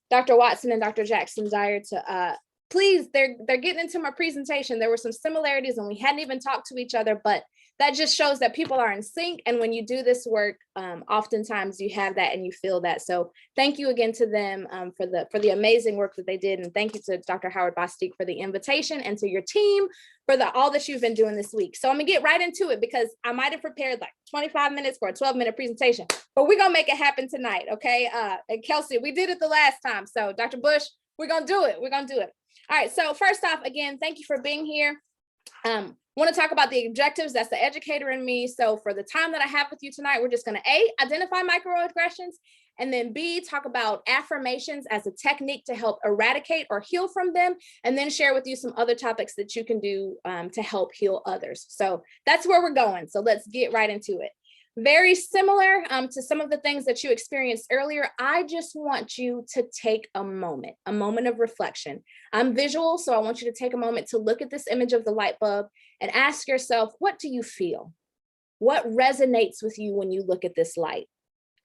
Dr. Watson and Dr. Jackson-Dyer to please, they're getting into my presentation. There were some similarities and we hadn't even talked to each other, but that just shows that people are in sync. And when you do this work, oftentimes you have that and you feel that. So thank you again to them for the amazing work that they did. And thank you to Dr. Howard-Bostic for the invitation and to your team for all that you've been doing this week. So I'm gonna get right into it because I might've prepared like 25 minutes for a 12-minute presentation, but we're gonna make it happen tonight, okay? And Kelsey, we did it the last time. So Dr. Bush, we're gonna do it. All right, so first off, again, thank you for being here. Want to talk about the objectives. That's the educator in me. So for the time that I have with you tonight, we're just going to A, identify microaggressions, and then B, talk about affirmations as a technique to help eradicate or heal from them, and then share with you some other topics that you can do to help heal others. So that's where we're going. So let's get right into it. Very similar to some of the things that you experienced earlier. I just want you to take a moment of reflection. I'm visual, so I want you to take a moment to look at this image of the light bulb and ask yourself, what do you feel? What resonates with you when you look at this light?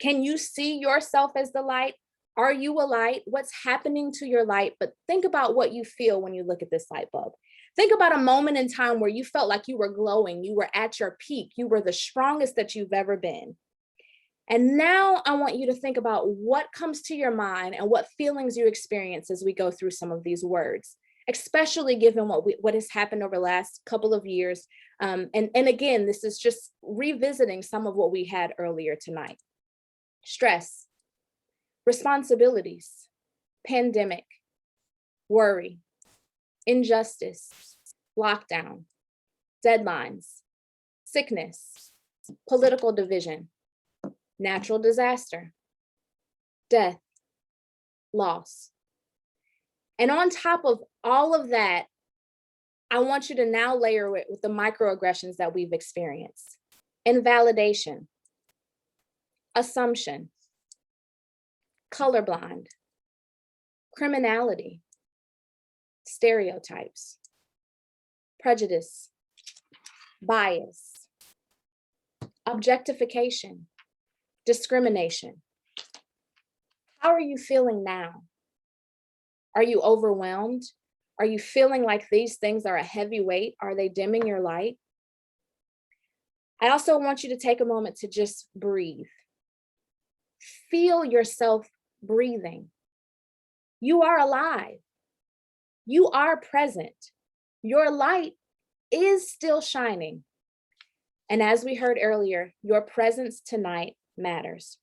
Can you see yourself as the light? Are you a light? What's happening to your light? But think about what you feel when you look at this light bulb. Think about a moment in time where you felt like you were glowing, you were at your peak, you were the strongest that you've ever been. And now I want you to think about what comes to your mind and what feelings you experience as we go through some of these words, especially given what has happened over the last couple of years. And again, this is just revisiting some of what we had earlier tonight. Stress, responsibilities, pandemic, worry, injustice, lockdown, deadlines, sickness, political division, natural disaster, death, loss. And on top of all of that, I want you to now layer it with the microaggressions that we've experienced. Invalidation, assumption, colorblind, criminality, stereotypes, prejudice, bias, objectification, discrimination. How are you feeling now? Are you overwhelmed? Are you feeling like these things are a heavy weight? Are they dimming your light? I also want you to take a moment to just breathe. Feel yourself breathing. You are alive. You are present. Your light is still shining. And as we heard earlier, your presence tonight matters.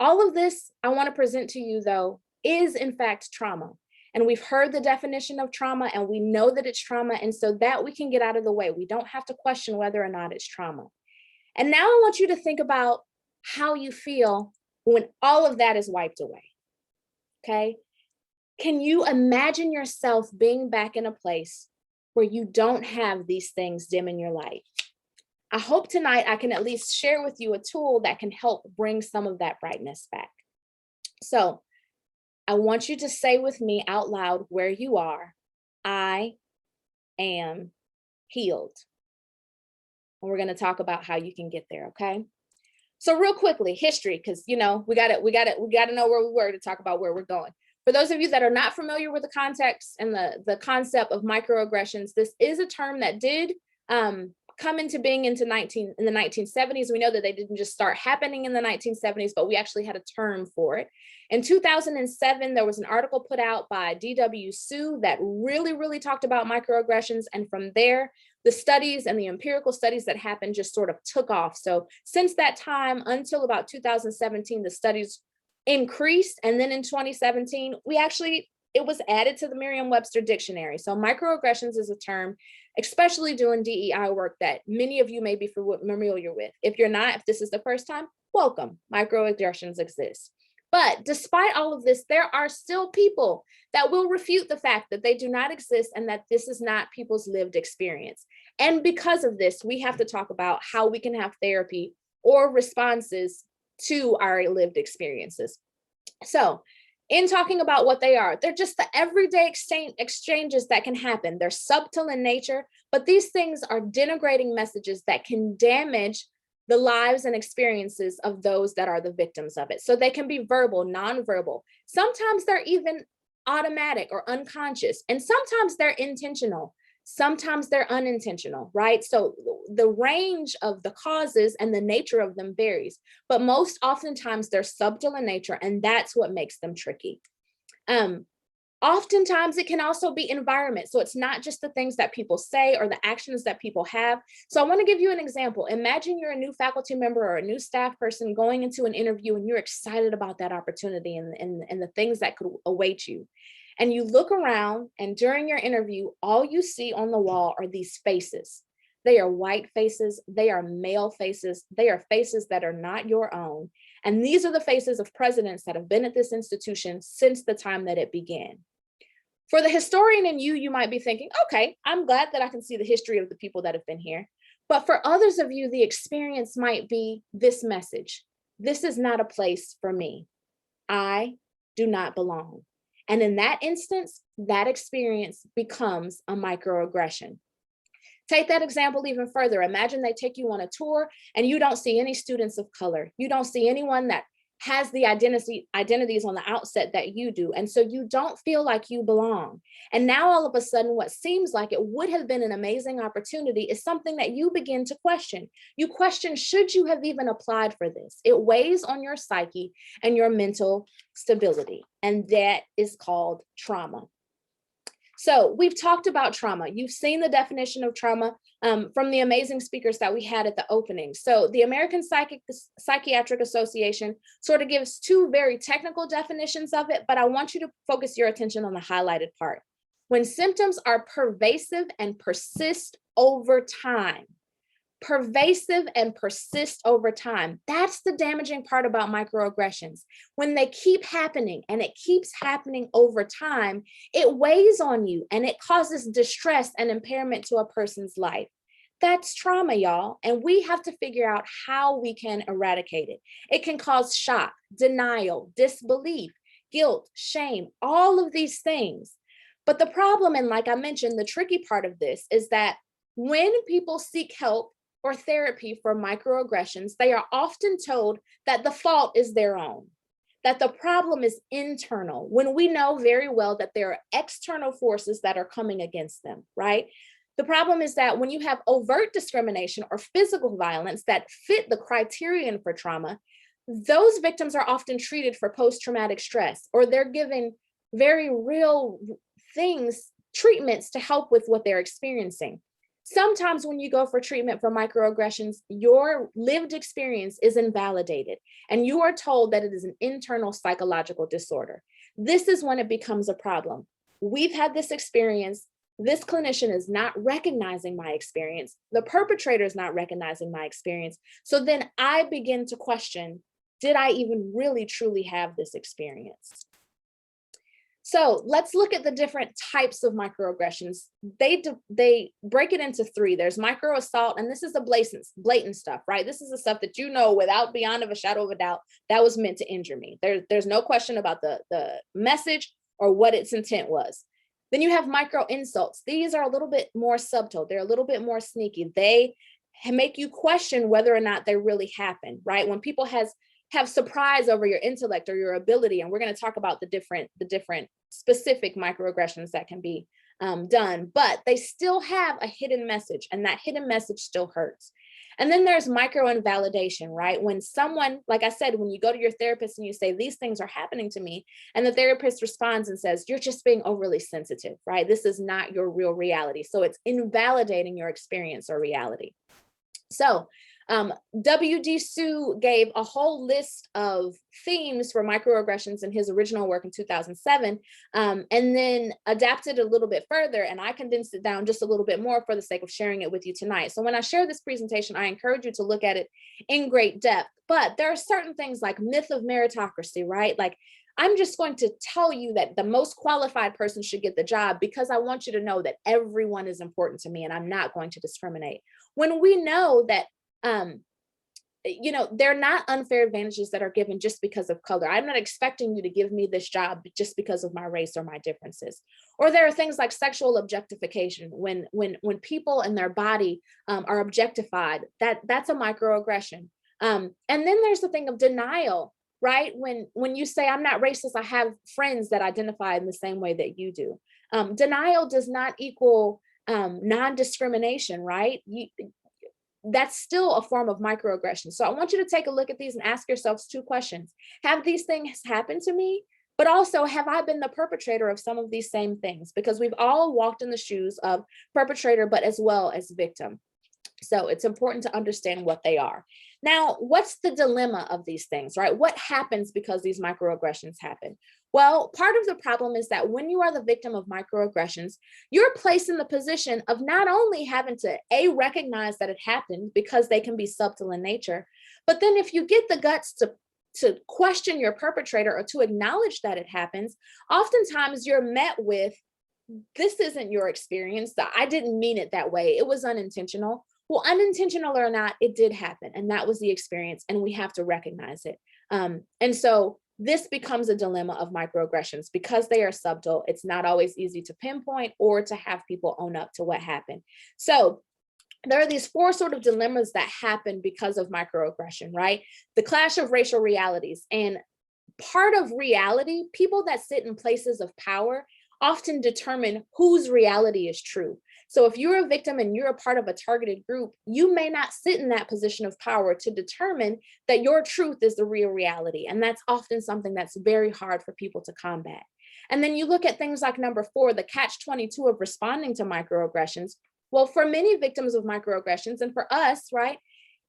All of this I want to present to you, though, is in fact trauma. And we've heard the definition of trauma and we know that it's trauma. And so that we can get out of the way. We don't have to question whether or not it's trauma. And now I want you to think about how you feel when all of that is wiped away. Okay? Can you imagine yourself being back in a place where you don't have these things dim in your light? I hope tonight I can at least share with you a tool that can help bring some of that brightness back. So I want you to say with me out loud where you are, I am healed. And we're going to talk about how you can get there, okay? So real quickly, history, because we gotta know where we were to talk about where we're going. For those of you that are not familiar with the context and the concept of microaggressions, this is a term that did come into being in the 1970s. We know that they didn't just start happening in the 1970s, but we actually had a term for it. In 2007, there was an article put out by D.W. Sue that really talked about microaggressions. And from there, the studies and the empirical studies that happened just sort of took off. So since that time until about 2017, the studies increased. And then in 2017, it was added to the Merriam-Webster dictionary. So microaggressions is a term, especially doing DEI work, that many of you may be familiar with. If you're not, if this is the first time, welcome. Microaggressions exist. But despite all of this, there are still people that will refute the fact that they do not exist and that this is not people's lived experience. And because of this, we have to talk about how we can have therapy or responses to our lived experiences. So in talking about what they are, they're just the everyday exchanges that can happen. They're subtle in nature, but these things are denigrating messages that can damage the lives and experiences of those that are the victims of it. So they can be verbal, nonverbal. Sometimes they're even automatic or unconscious, and sometimes they're intentional. Sometimes they're unintentional, right? So the range of the causes and the nature of them varies, but most oftentimes they're subtle in nature, and that's what makes them tricky. Oftentimes it can also be environment. So it's not just the things that people say or the actions that people have. So I want to give you an example. Imagine you're a new faculty member or a new staff person going into an interview, and you're excited about that opportunity and the things that could await you. And you look around, and during your interview, all you see on the wall are these faces. They are white faces. They are male faces. They are faces that are not your own. And these are the faces of presidents that have been at this institution since the time that it began. For the historian in you, you might be thinking, okay, I'm glad that I can see the history of the people that have been here. But for others of you, the experience might be this message. This is not a place for me. I do not belong. And in that instance, that experience becomes a microaggression. Take that example even further. Imagine they take you on a tour and you don't see any students of color. You don't see anyone that has the identities on the outset that you do. And so you don't feel like you belong. And now all of a sudden, what seems like it would have been an amazing opportunity is something that you begin to question. You question, should you have even applied for this? It weighs on your psyche and your mental stability. And that is called trauma. So we've talked about trauma. You've seen the definition of trauma from the amazing speakers that we had at the opening. So the American Psychiatric Association sort of gives two very technical definitions of it, but I want you to focus your attention on the highlighted part. When symptoms are pervasive and persist over time, that's the damaging part about microaggressions. When they keep happening and it keeps happening over time, it weighs on you and it causes distress and impairment to a person's life. That's trauma, y'all. And we have to figure out how we can eradicate it. It can cause shock, denial, disbelief, guilt, shame, all of these things. But the problem, and like I mentioned, the tricky part of this is that when people seek help or therapy for microaggressions, they are often told that the fault is their own, that the problem is internal, when we know very well that there are external forces that are coming against them, right? The problem is that when you have overt discrimination or physical violence that fit the criterion for trauma, those victims are often treated for post-traumatic stress, or they're given very real treatments to help with what they're experiencing. Sometimes when you go for treatment for microaggressions, your lived experience is invalidated and you are told that it is an internal psychological disorder. This is when it becomes a problem. We've had this experience. This clinician is not recognizing my experience. The perpetrator is not recognizing my experience. So then I begin to question, did I even really truly have this experience? So let's look at the different types of microaggressions. They break it into three. There's micro assault, and this is the blatant stuff, right? This is the stuff that you know without beyond of a shadow of a doubt that was meant to injure me. There's no question about the message or what its intent was. Then you have micro insults. These are a little bit more subtle. They're a little bit more sneaky. They make you question whether or not they really happen, right? When people have surprise over your intellect or your ability, and we're going to talk about the different specific microaggressions that can be done, but they still have a hidden message, and that hidden message still hurts. And then there's micro invalidation, right? When someone, like I said, when you go to your therapist and you say, these things are happening to me, and the therapist responds and says, you're just being overly sensitive, right? This is not your real reality. So it's invalidating your experience or reality. So W.D. Sue gave a whole list of themes for microaggressions in his original work in 2007, and then adapted a little bit further, and I condensed it down just a little bit more for the sake of sharing it with you tonight. So when I share this presentation, I encourage you to look at it in great depth, but there are certain things like myth of meritocracy, right? Like, I'm just going to tell you that the most qualified person should get the job because I want you to know that everyone is important to me and I'm not going to discriminate. When we know that they're not unfair advantages that are given just because of color. I'm not expecting you to give me this job just because of my race or my differences. Or there are things like sexual objectification, when people and their body are objectified, that's a microaggression. And then there's the thing of denial, right? When you say, I'm not racist, I have friends that identify in the same way that you do. Denial does not equal non-discrimination, right? That's still a form of microaggression. So I want you to take a look at these and ask yourselves two questions. Have these things happened to me? But also, have I been the perpetrator of some of these same things? Because we've all walked in the shoes of perpetrator, but as well as victim. So it's important to understand what they are. Now, what's the dilemma of these things, right? What happens because these microaggressions happen? Well, part of the problem is that when you are the victim of microaggressions, you're placed in the position of not only having to recognize that it happened because they can be subtle in nature, but then if you get the guts to question your perpetrator or to acknowledge that it happens, oftentimes you're met with, this isn't your experience. I didn't mean it that way. It was unintentional. Well, unintentional or not, it did happen. And that was the experience. And we have to recognize it. And so this becomes a dilemma of microaggressions because they are subtle. It's not always easy to pinpoint or to have people own up to what happened. So there are these four sort of dilemmas that happen because of microaggression, right? The clash of racial realities. And part of reality, people that sit in places of power often determine whose reality is true. So if you're a victim and you're a part of a targeted group, you may not sit in that position of power to determine that your truth is the real reality. And that's often something that's very hard for people to combat. And then you look at things like number 4, the catch-22 of responding to microaggressions. Well, for many victims of microaggressions, and for us, right,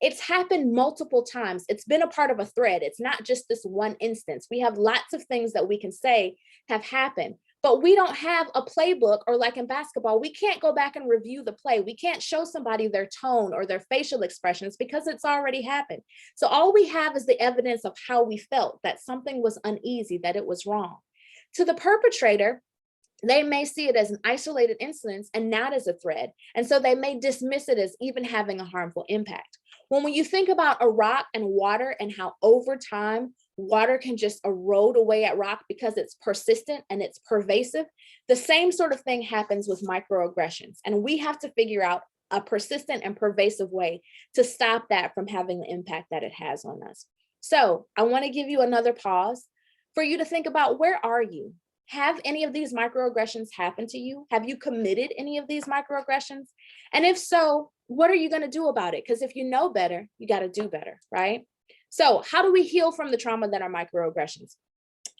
it's happened multiple times. It's been a part of a thread. It's not just this one instance. We have lots of things that we can say have happened, but we don't have a playbook, or like in basketball, we can't go back and review the play. We can't show somebody their tone or their facial expressions because it's already happened. So all we have is the evidence of how we felt, that something was uneasy, that it was wrong. To the perpetrator, they may see it as an isolated incident and not as a threat. And so they may dismiss it as even having a harmful impact. When you think about a rock and water and how over time, water can just erode away at rock because it's persistent and it's pervasive, the same sort of thing happens with microaggressions. And we have to figure out a persistent and pervasive way to stop that from having the impact that it has on us. So I want to give you another pause for you to think about, where are you? Have any of these microaggressions happened to you? Have you committed any of these microaggressions? And if so, what are you going to do about it? Because if you know better, you got to do better, right? So how do we heal from the trauma that are microaggressions?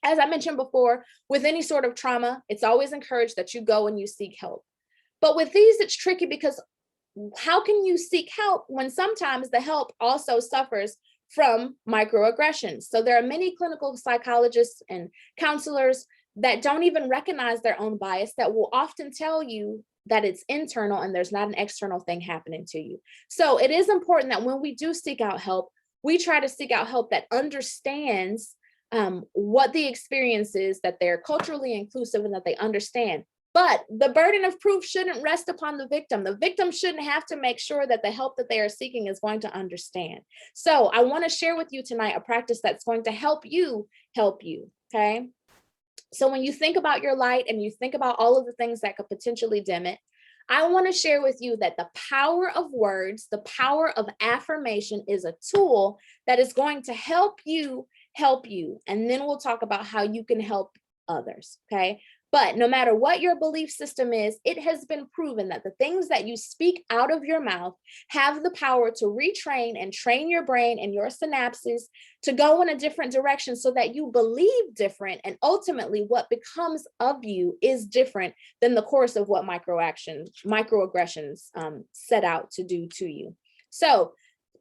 As I mentioned before, with any sort of trauma, it's always encouraged that you go and you seek help. But with these, it's tricky because how can you seek help when sometimes the help also suffers from microaggressions? So there are many clinical psychologists and counselors that don't even recognize their own bias, that will often tell you that it's internal and there's not an external thing happening to you. So it is important that when we do seek out help, we try to seek out help that understands what the experience is, that they're culturally inclusive and that they understand. But the burden of proof shouldn't rest upon the victim. The victim shouldn't have to make sure that the help that they are seeking is going to understand. So I want to share with you tonight a practice that's going to help you, okay? So when you think about your light and you think about all of the things that could potentially dim it, I want to share with you that the power of words, the power of affirmation is a tool that is going to help you. And then we'll talk about how you can help others, okay? But no matter what your belief system is, it has been proven that the things that you speak out of your mouth have the power to retrain and train your brain and your synapses to go in a different direction so that you believe different. And ultimately, what becomes of you is different than the course of what microaggressions set out to do to you. So,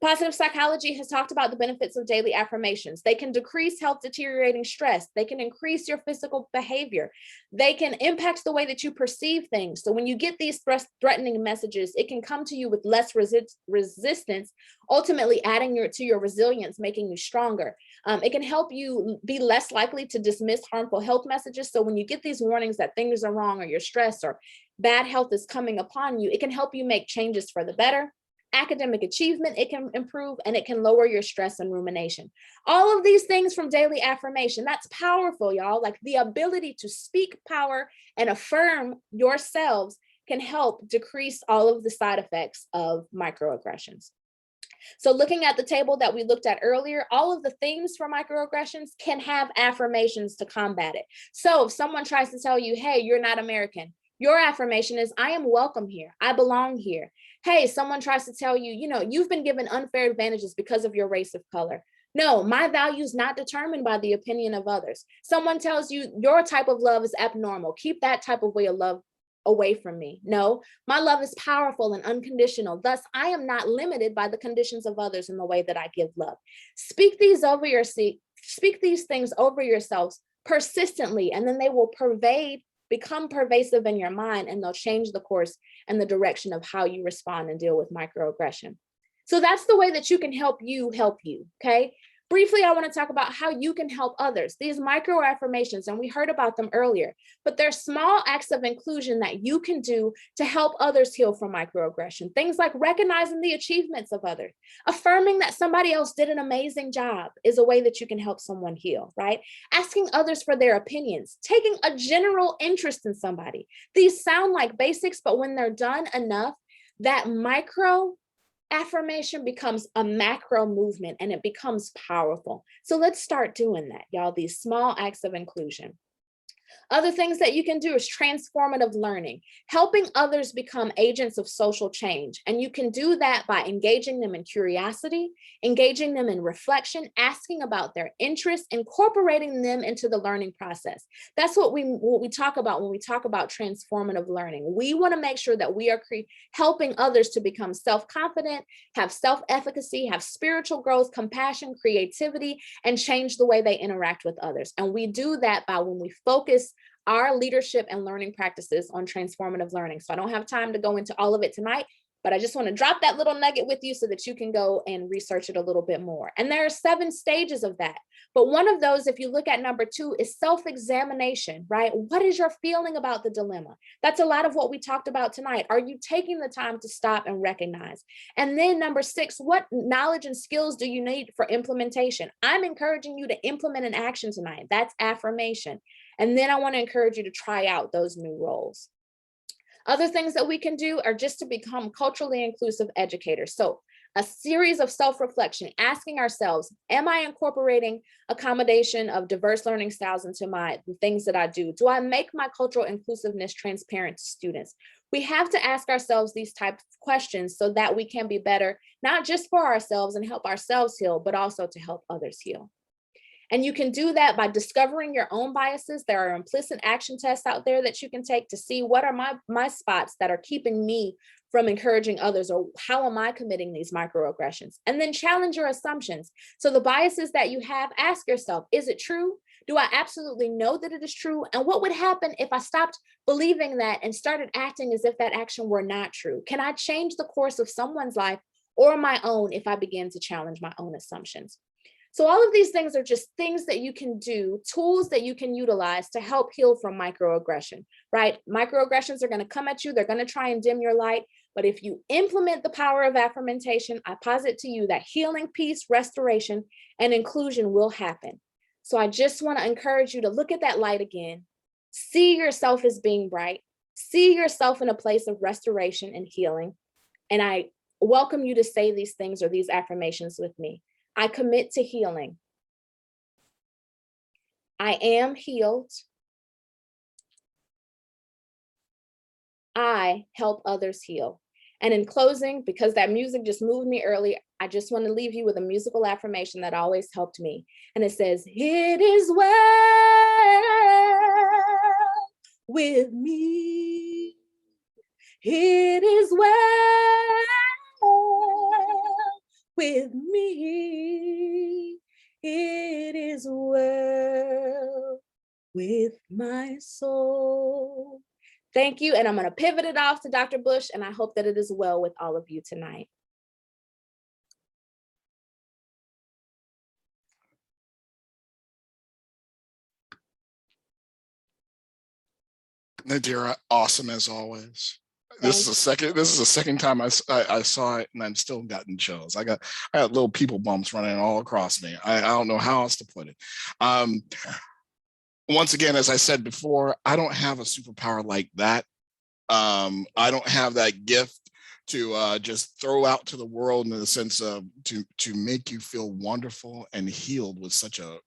positive psychology has talked about the benefits of daily affirmations. They can decrease health deteriorating stress. They can increase your physical behavior. They can impact the way that you perceive things. So when you get these threatening messages, it can come to you with less resistance, ultimately adding to your resilience, making you stronger. It can help you be less likely to dismiss harmful health messages. So when you get these warnings that things are wrong or you're stressed or bad health is coming upon you, it can help you make changes for the better. Academic achievement, it can improve, and it can lower your stress and rumination. All of these things from daily affirmation, that's powerful, y'all. Like the ability to speak power and affirm yourselves can help decrease all of the side effects of microaggressions. So looking at the table that we looked at earlier, all of the themes for microaggressions can have affirmations to combat it. So if someone tries to tell you, hey, you're not American, your affirmation is, I am welcome here. I belong here. Hey, someone tries to tell you, you've been given unfair advantages because of your race of color. No, my value is not determined by the opinion of others. Someone tells you your type of love is abnormal. Keep that type of way of love away from me. No, my love is powerful and unconditional. Thus, I am not limited by the conditions of others in the way that I give love. Speak these things over yourselves persistently, and then they will become pervasive in your mind, and they'll change the course and the direction of how you respond and deal with microaggression. So that's the way that you can help you, okay? Briefly, I want to talk about how you can help others. These micro affirmations, and we heard about them earlier, but they're small acts of inclusion that you can do to help others heal from microaggression. Things like recognizing the achievements of others, affirming that somebody else did an amazing job is a way that you can help someone heal, right? Asking others for their opinions, taking a general interest in somebody. These sound like basics, but when they're done enough, that micro affirmation becomes a macro movement and it becomes powerful. So let's start doing that, y'all, these small acts of inclusion. Other things that you can do is transformative learning, helping others become agents of social change. And you can do that by engaging them in curiosity, engaging them in reflection, asking about their interests, incorporating them into the learning process. That's what we talk about when we talk about transformative learning. We want to make sure that we are helping others to become self-confident, have self-efficacy, have spiritual growth, compassion, creativity, and change the way they interact with others. And we do that by when we focus our leadership and learning practices on transformative learning. So I don't have time to go into all of it tonight, but I just want to drop that little nugget with you so that you can go and research it a little bit more. And there are 7 stages of that. But one of those, if you look at number 2, is self-examination, right? What is your feeling about the dilemma? That's a lot of what we talked about tonight. Are you taking the time to stop and recognize? And then number 6, what knowledge and skills do you need for implementation? I'm encouraging you to implement an action tonight. That's affirmation. And then I want to encourage you to try out those new roles. Other things that we can do are just to become culturally inclusive educators. So a series of self-reflection, asking ourselves, am I incorporating accommodation of diverse learning styles into the things that I do? Do I make my cultural inclusiveness transparent to students? We have to ask ourselves these types of questions so that we can be better, not just for ourselves and help ourselves heal, but also to help others heal. And you can do that by discovering your own biases. There are implicit action tests out there that you can take to see what are my spots that are keeping me from encouraging others, or how am I committing these microaggressions? And then challenge your assumptions. So the biases that you have, ask yourself, is it true? Do I absolutely know that it is true? And what would happen if I stopped believing that and started acting as if that action were not true? Can I change the course of someone's life or my own if I begin to challenge my own assumptions? So all of these things are just things that you can do, tools that you can utilize to help heal from microaggression, right? Microaggressions are going to come at you. They're going to try and dim your light. But if you implement the power of affirmation, I posit to you that healing, peace, restoration, and inclusion will happen. So I just want to encourage you to look at that light again. See yourself as being bright. See yourself in a place of restoration and healing. And I welcome you to say these things or these affirmations with me. I commit to healing. I am healed. I help others heal. And in closing, because that music just moved me early, I just want to leave you with a musical affirmation that always helped me. And it says, it is well with me. It is well with me. It is well with my soul. Thank you. And I'm going to pivot it off to Dr. Bush, and I hope that it is well with all of you tonight. Nadirah, awesome as always. This is the second time I saw it, and I'm still getting chills. I got little people bumps running all across me. I don't know how else to put it. Once again, as I said before, I don't have a superpower like that. I don't have that gift to just throw out to the world in the sense of to make you feel wonderful and healed with such a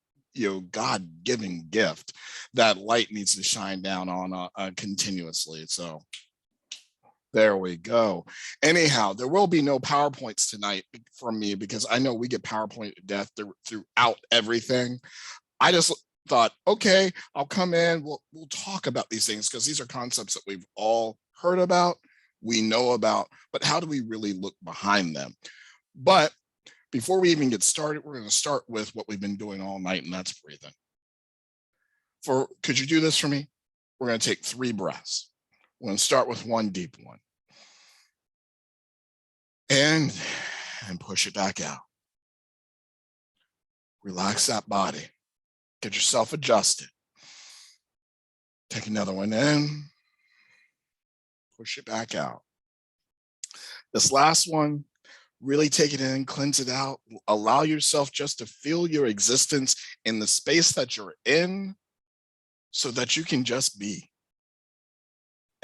God-given gift. That light needs to shine down on continuously. So there we go. Anyhow, there will be no PowerPoints tonight from me because I know we get PowerPoint death throughout everything. I just thought, okay, I'll come in, we'll talk about these things because these are concepts that we've all heard about, we know about, but how do we really look behind them? But before we even get started, we're going to start with what we've been doing all night, and that's breathing. Could you do this for me? We're going to take 3 breaths. We're going to start with one deep one. And push it back out. Relax that body. Get yourself adjusted. Take another one in. Push it back out. This last one, really take it in, cleanse it out. Allow yourself just to feel your existence in the space that you're in so that you can just be.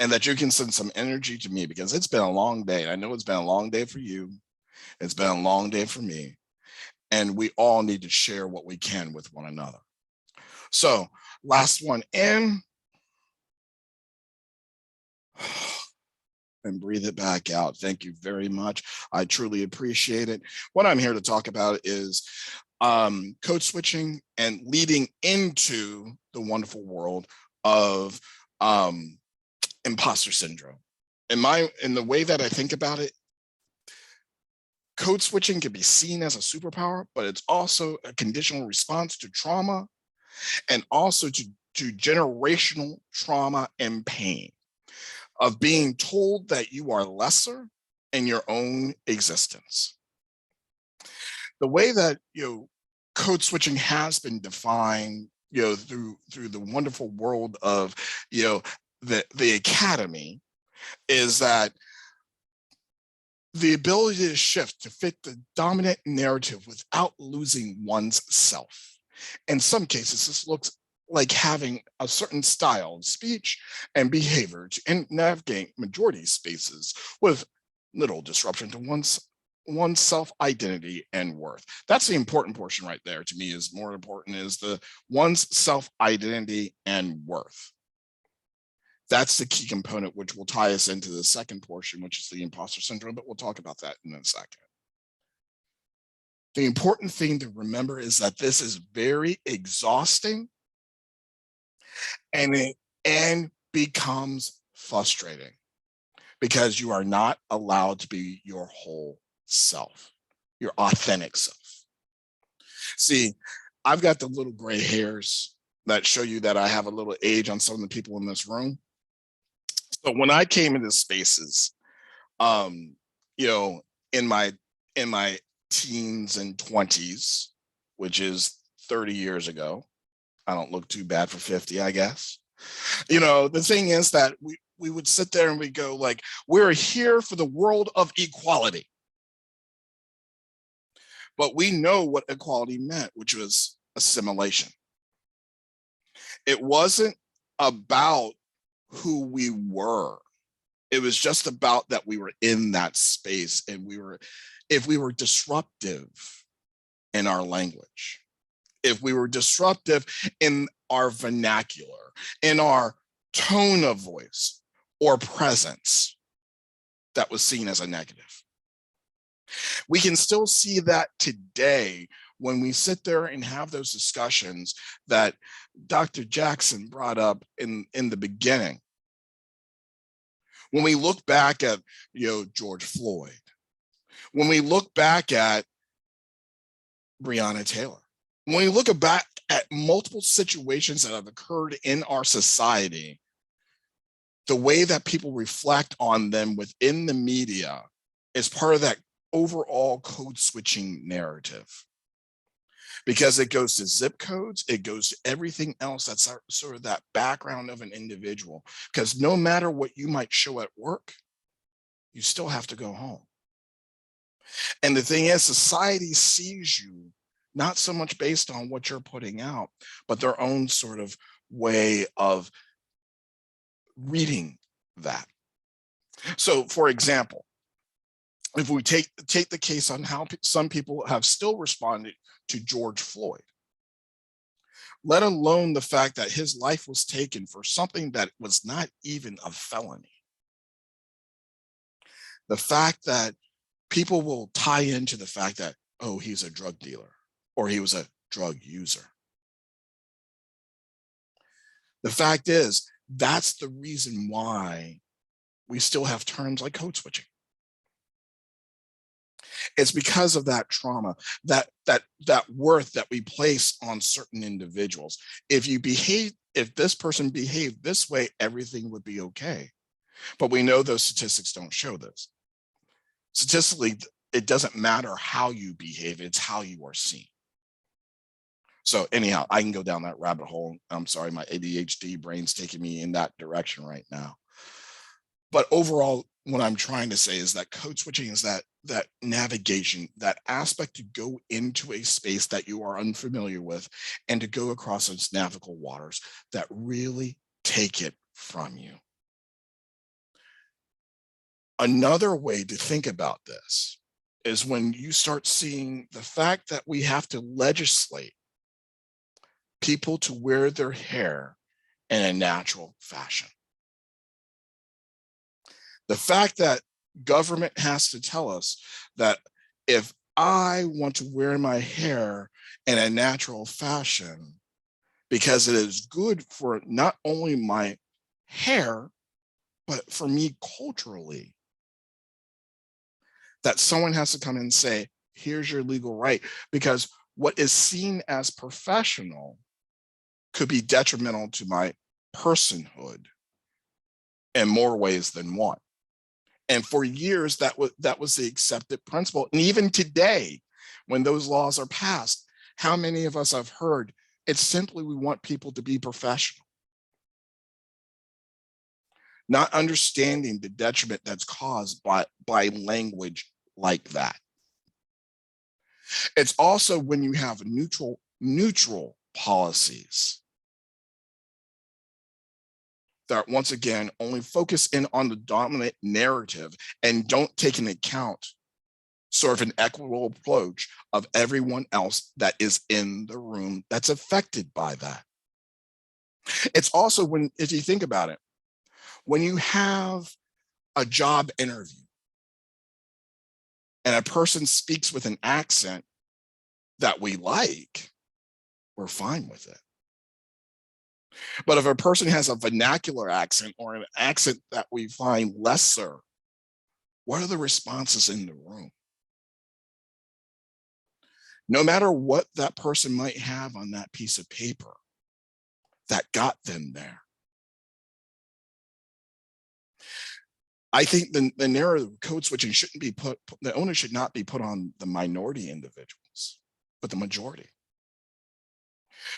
And that you can send some energy to me because it's been a long day. I know it's been a long day for you. It's been a long day for me. And we all need to share what we can with one another. So last one in. And breathe it back out. Thank you very much. I truly appreciate it. What I'm here to talk about is code switching and leading into the wonderful world of imposter syndrome. In the way that I think about it, code switching can be seen as a superpower, but it's also a conditional response to trauma and also to generational trauma and pain of being told that you are lesser in your own existence. The way that code switching has been defined through the wonderful world of the academy is that the ability to shift to fit the dominant narrative without losing one's self. In some cases, this looks like having a certain style of speech and behavior to navigate majority spaces with little disruption to one's self-identity and worth. That's the important portion right there. To me, is more important is one's self-identity and worth. That's the key component, which will tie us into the second portion, which is the imposter syndrome, but we'll talk about that in a second. The important thing to remember is that this is very exhausting and it becomes frustrating because you are not allowed to be your whole self, your authentic self. See, I've got the little gray hairs that show you that I have a little age on some of the people in this room. So when I came into spaces, in my teens and 20s, which is 30 years ago. I don't look too bad for 50, I guess. You know, the thing is that we would sit there and we go like, we're here for the world of equality. But we know what equality meant, which was assimilation. It wasn't about who we were. It was just about that we were in that space, and if we were disruptive in our language, if we were disruptive in our vernacular, in our tone of voice or presence, that was seen as a negative. We can still see that today when we sit there and have those discussions that Dr. Jackson brought up in the beginning. When we look back at, George Floyd, when we look back at Breonna Taylor, when we look back at multiple situations that have occurred in our society, the way that people reflect on them within the media is part of that overall code switching narrative. Because it goes to zip codes, it goes to everything else that's sort of that background of an individual. Because no matter what you might show at work, you still have to go home. And the thing is, society sees you not so much based on what you're putting out, but their own sort of way of reading that. So, for example, if we take the case on how some people have still responded to George Floyd, let alone the fact that his life was taken for something that was not even a felony. The fact that people will tie into the fact that, oh, he's a drug dealer or he was a drug user. The fact is, that's the reason why we still have terms like code switching. It's because of that trauma, that worth that we place on certain individuals. If this person behaved this way, everything would be okay. But we know those statistics don't show this. Statistically, it doesn't matter how you behave, it's how you are seen. So anyhow, I can go down that rabbit hole. I'm sorry, my ADHD brain's taking me in that direction right now. But overall, what I'm trying to say is that code switching is that navigation, that aspect to go into a space that you are unfamiliar with and to go across those navigable waters that really take it from you. Another way to think about this is when you start seeing the fact that we have to legislate people to wear their hair in a natural fashion. The fact that government has to tell us that if I want to wear my hair in a natural fashion, because it is good for not only my hair, but for me culturally, that someone has to come and say, here's your legal right, because what is seen as professional could be detrimental to my personhood in more ways than one. And for years, that was the accepted principle. And even today, when those laws are passed, how many of us have heard, it's simply we want people to be professional. Not understanding the detriment that's caused by language like that. It's also when you have neutral policies that once again only focus in on the dominant narrative and don't take into account sort of an equitable approach of everyone else that is in the room that's affected by that. It's also when, if you think about it, when you have a job interview and a person speaks with an accent that we like, we're fine with it. But if a person has a vernacular accent or an accent that we find lesser, what are the responses in the room? No matter what that person might have on that piece of paper that got them there. I think the narrative code switching shouldn't be the onus should not be put on the minority individuals, but the majority.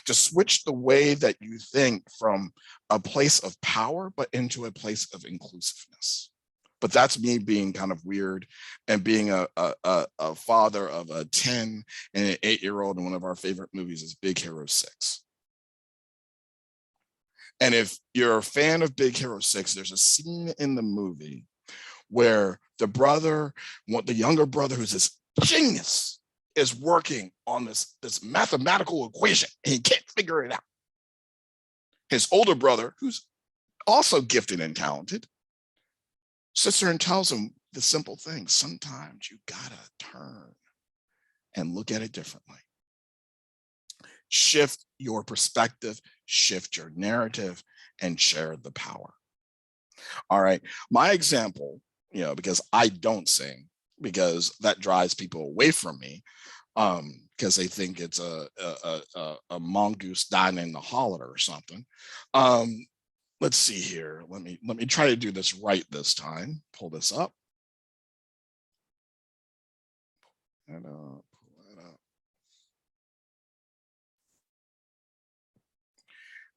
to switch the way that you think from a place of power, but into a place of inclusiveness. But that's me being kind of weird and being a father of a 10 and an 8-year-old, and one of our favorite movies is Big Hero 6. And if you're a fan of Big Hero 6, there's a scene in the movie where the younger brother, who's this genius, is working on this mathematical equation and he can't figure it out. His older brother, who's also gifted and talented, sits there and tells him the simple thing: sometimes you gotta turn and look at it differently. Shift your perspective, shift your narrative, and share the power. All right, my example, because I don't sing, because that drives people away from me, because they think it's a mongoose dying in the holler or something. Let's see here. Let me try to do this right this time. Pull this up. Pull that up.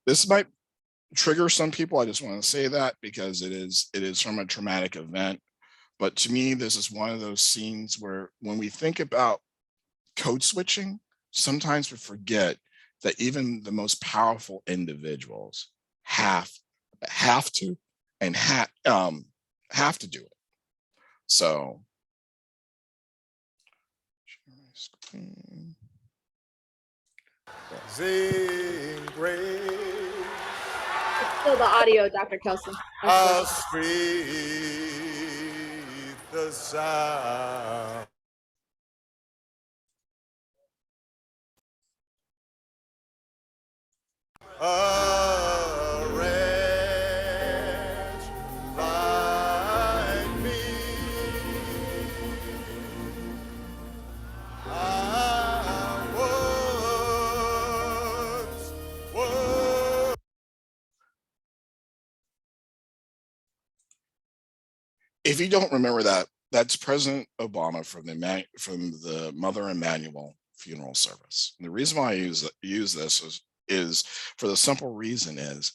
This might trigger some people. I just want to say that because it is from a traumatic event. But to me, this is one of those scenes where when we think about code switching, sometimes we forget that even the most powerful individuals have to do it. So Sing grace, Still the audio, Dr. Kelsey. how sweet the sound. A wretch like me, I once was. If you don't remember that, that's President Obama from the Mother Emanuel funeral service. And the reason why I use this is for the simple reason is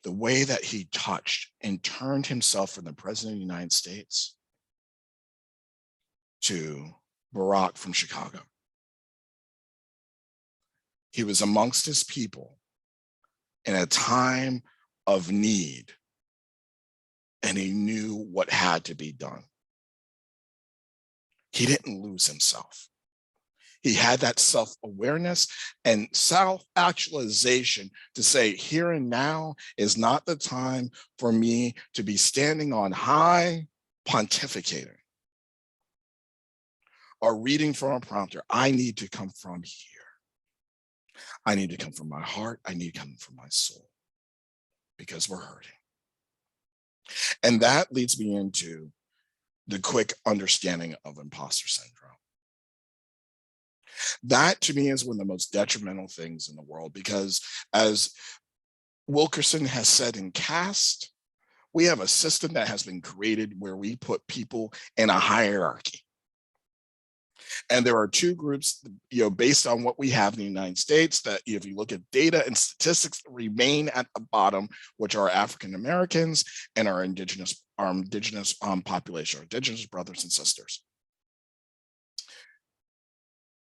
the way that he touched and turned himself from the President of the United States to Barack from Chicago. He was amongst his people in a time of need, and he knew what had to be done. He didn't lose himself. He had that self-awareness and self-actualization to say, here and now is not the time for me to be standing on high pontificating or reading from a prompter. I need to come from here. I need to come from my heart. I need to come from my soul, because we're hurting. And that leads me into the quick understanding of imposter syndrome. That to me is one of the most detrimental things in the world, because as Wilkerson has said in CAST, we have a system that has been created where we put people in a hierarchy. And there are two groups, based on what we have in the United States, that if you look at data and statistics, remain at the bottom, which are African Americans and our indigenous population, our indigenous brothers and sisters.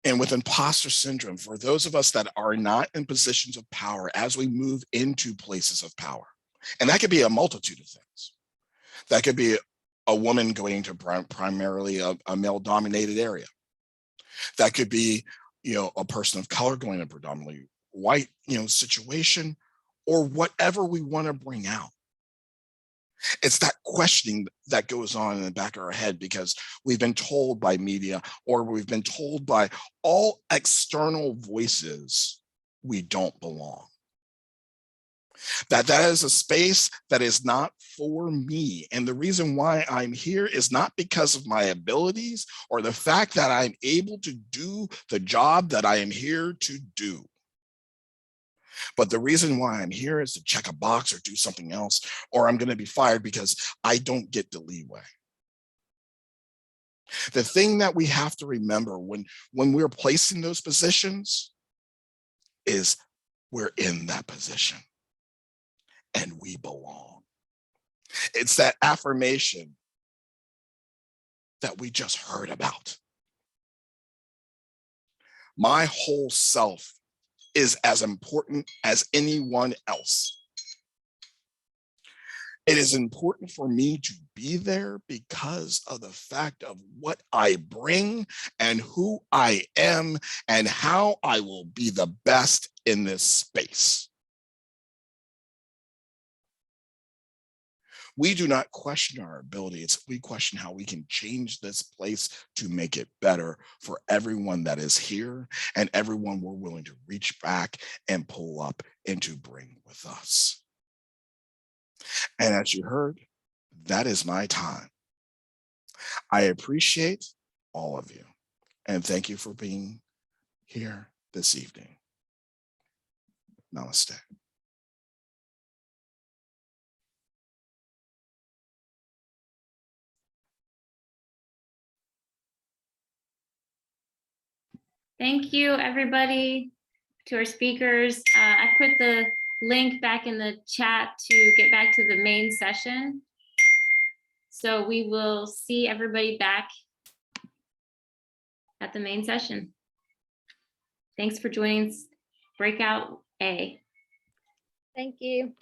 And with imposter syndrome, for those of us that are not in positions of power, as we move into places of power, and that could be a multitude of things. That could be a woman going into primarily a male-dominated area. That could be, a person of color going to predominantly white, situation, or whatever we want to bring out. It's that questioning that goes on in the back of our head, because we've been told by media, or we've been told by all external voices, we don't belong. That is a space that is not for me. And the reason why I'm here is not because of my abilities or the fact that I'm able to do the job that I am here to do. But the reason why I'm here is to check a box or do something else, or I'm going to be fired because I don't get the leeway. The thing that we have to remember when we're placed in those positions is we're in that position and we belong. It's that affirmation that we just heard about. My whole self is as important as anyone else. It is important for me to be there because of the fact of what I bring and who I am and how I will be the best in this space. We do not question our abilities. We question how we can change this place to make it better for everyone that is here and everyone we're willing to reach back and pull up and to bring with us. And as you heard, that is my time. I appreciate all of you and thank you for being here this evening. Namaste. Thank you, everybody, to our speakers. I put the link back in the chat to get back to the main session. So we will see everybody back at the main session. Thanks for joining Breakout A. Thank you.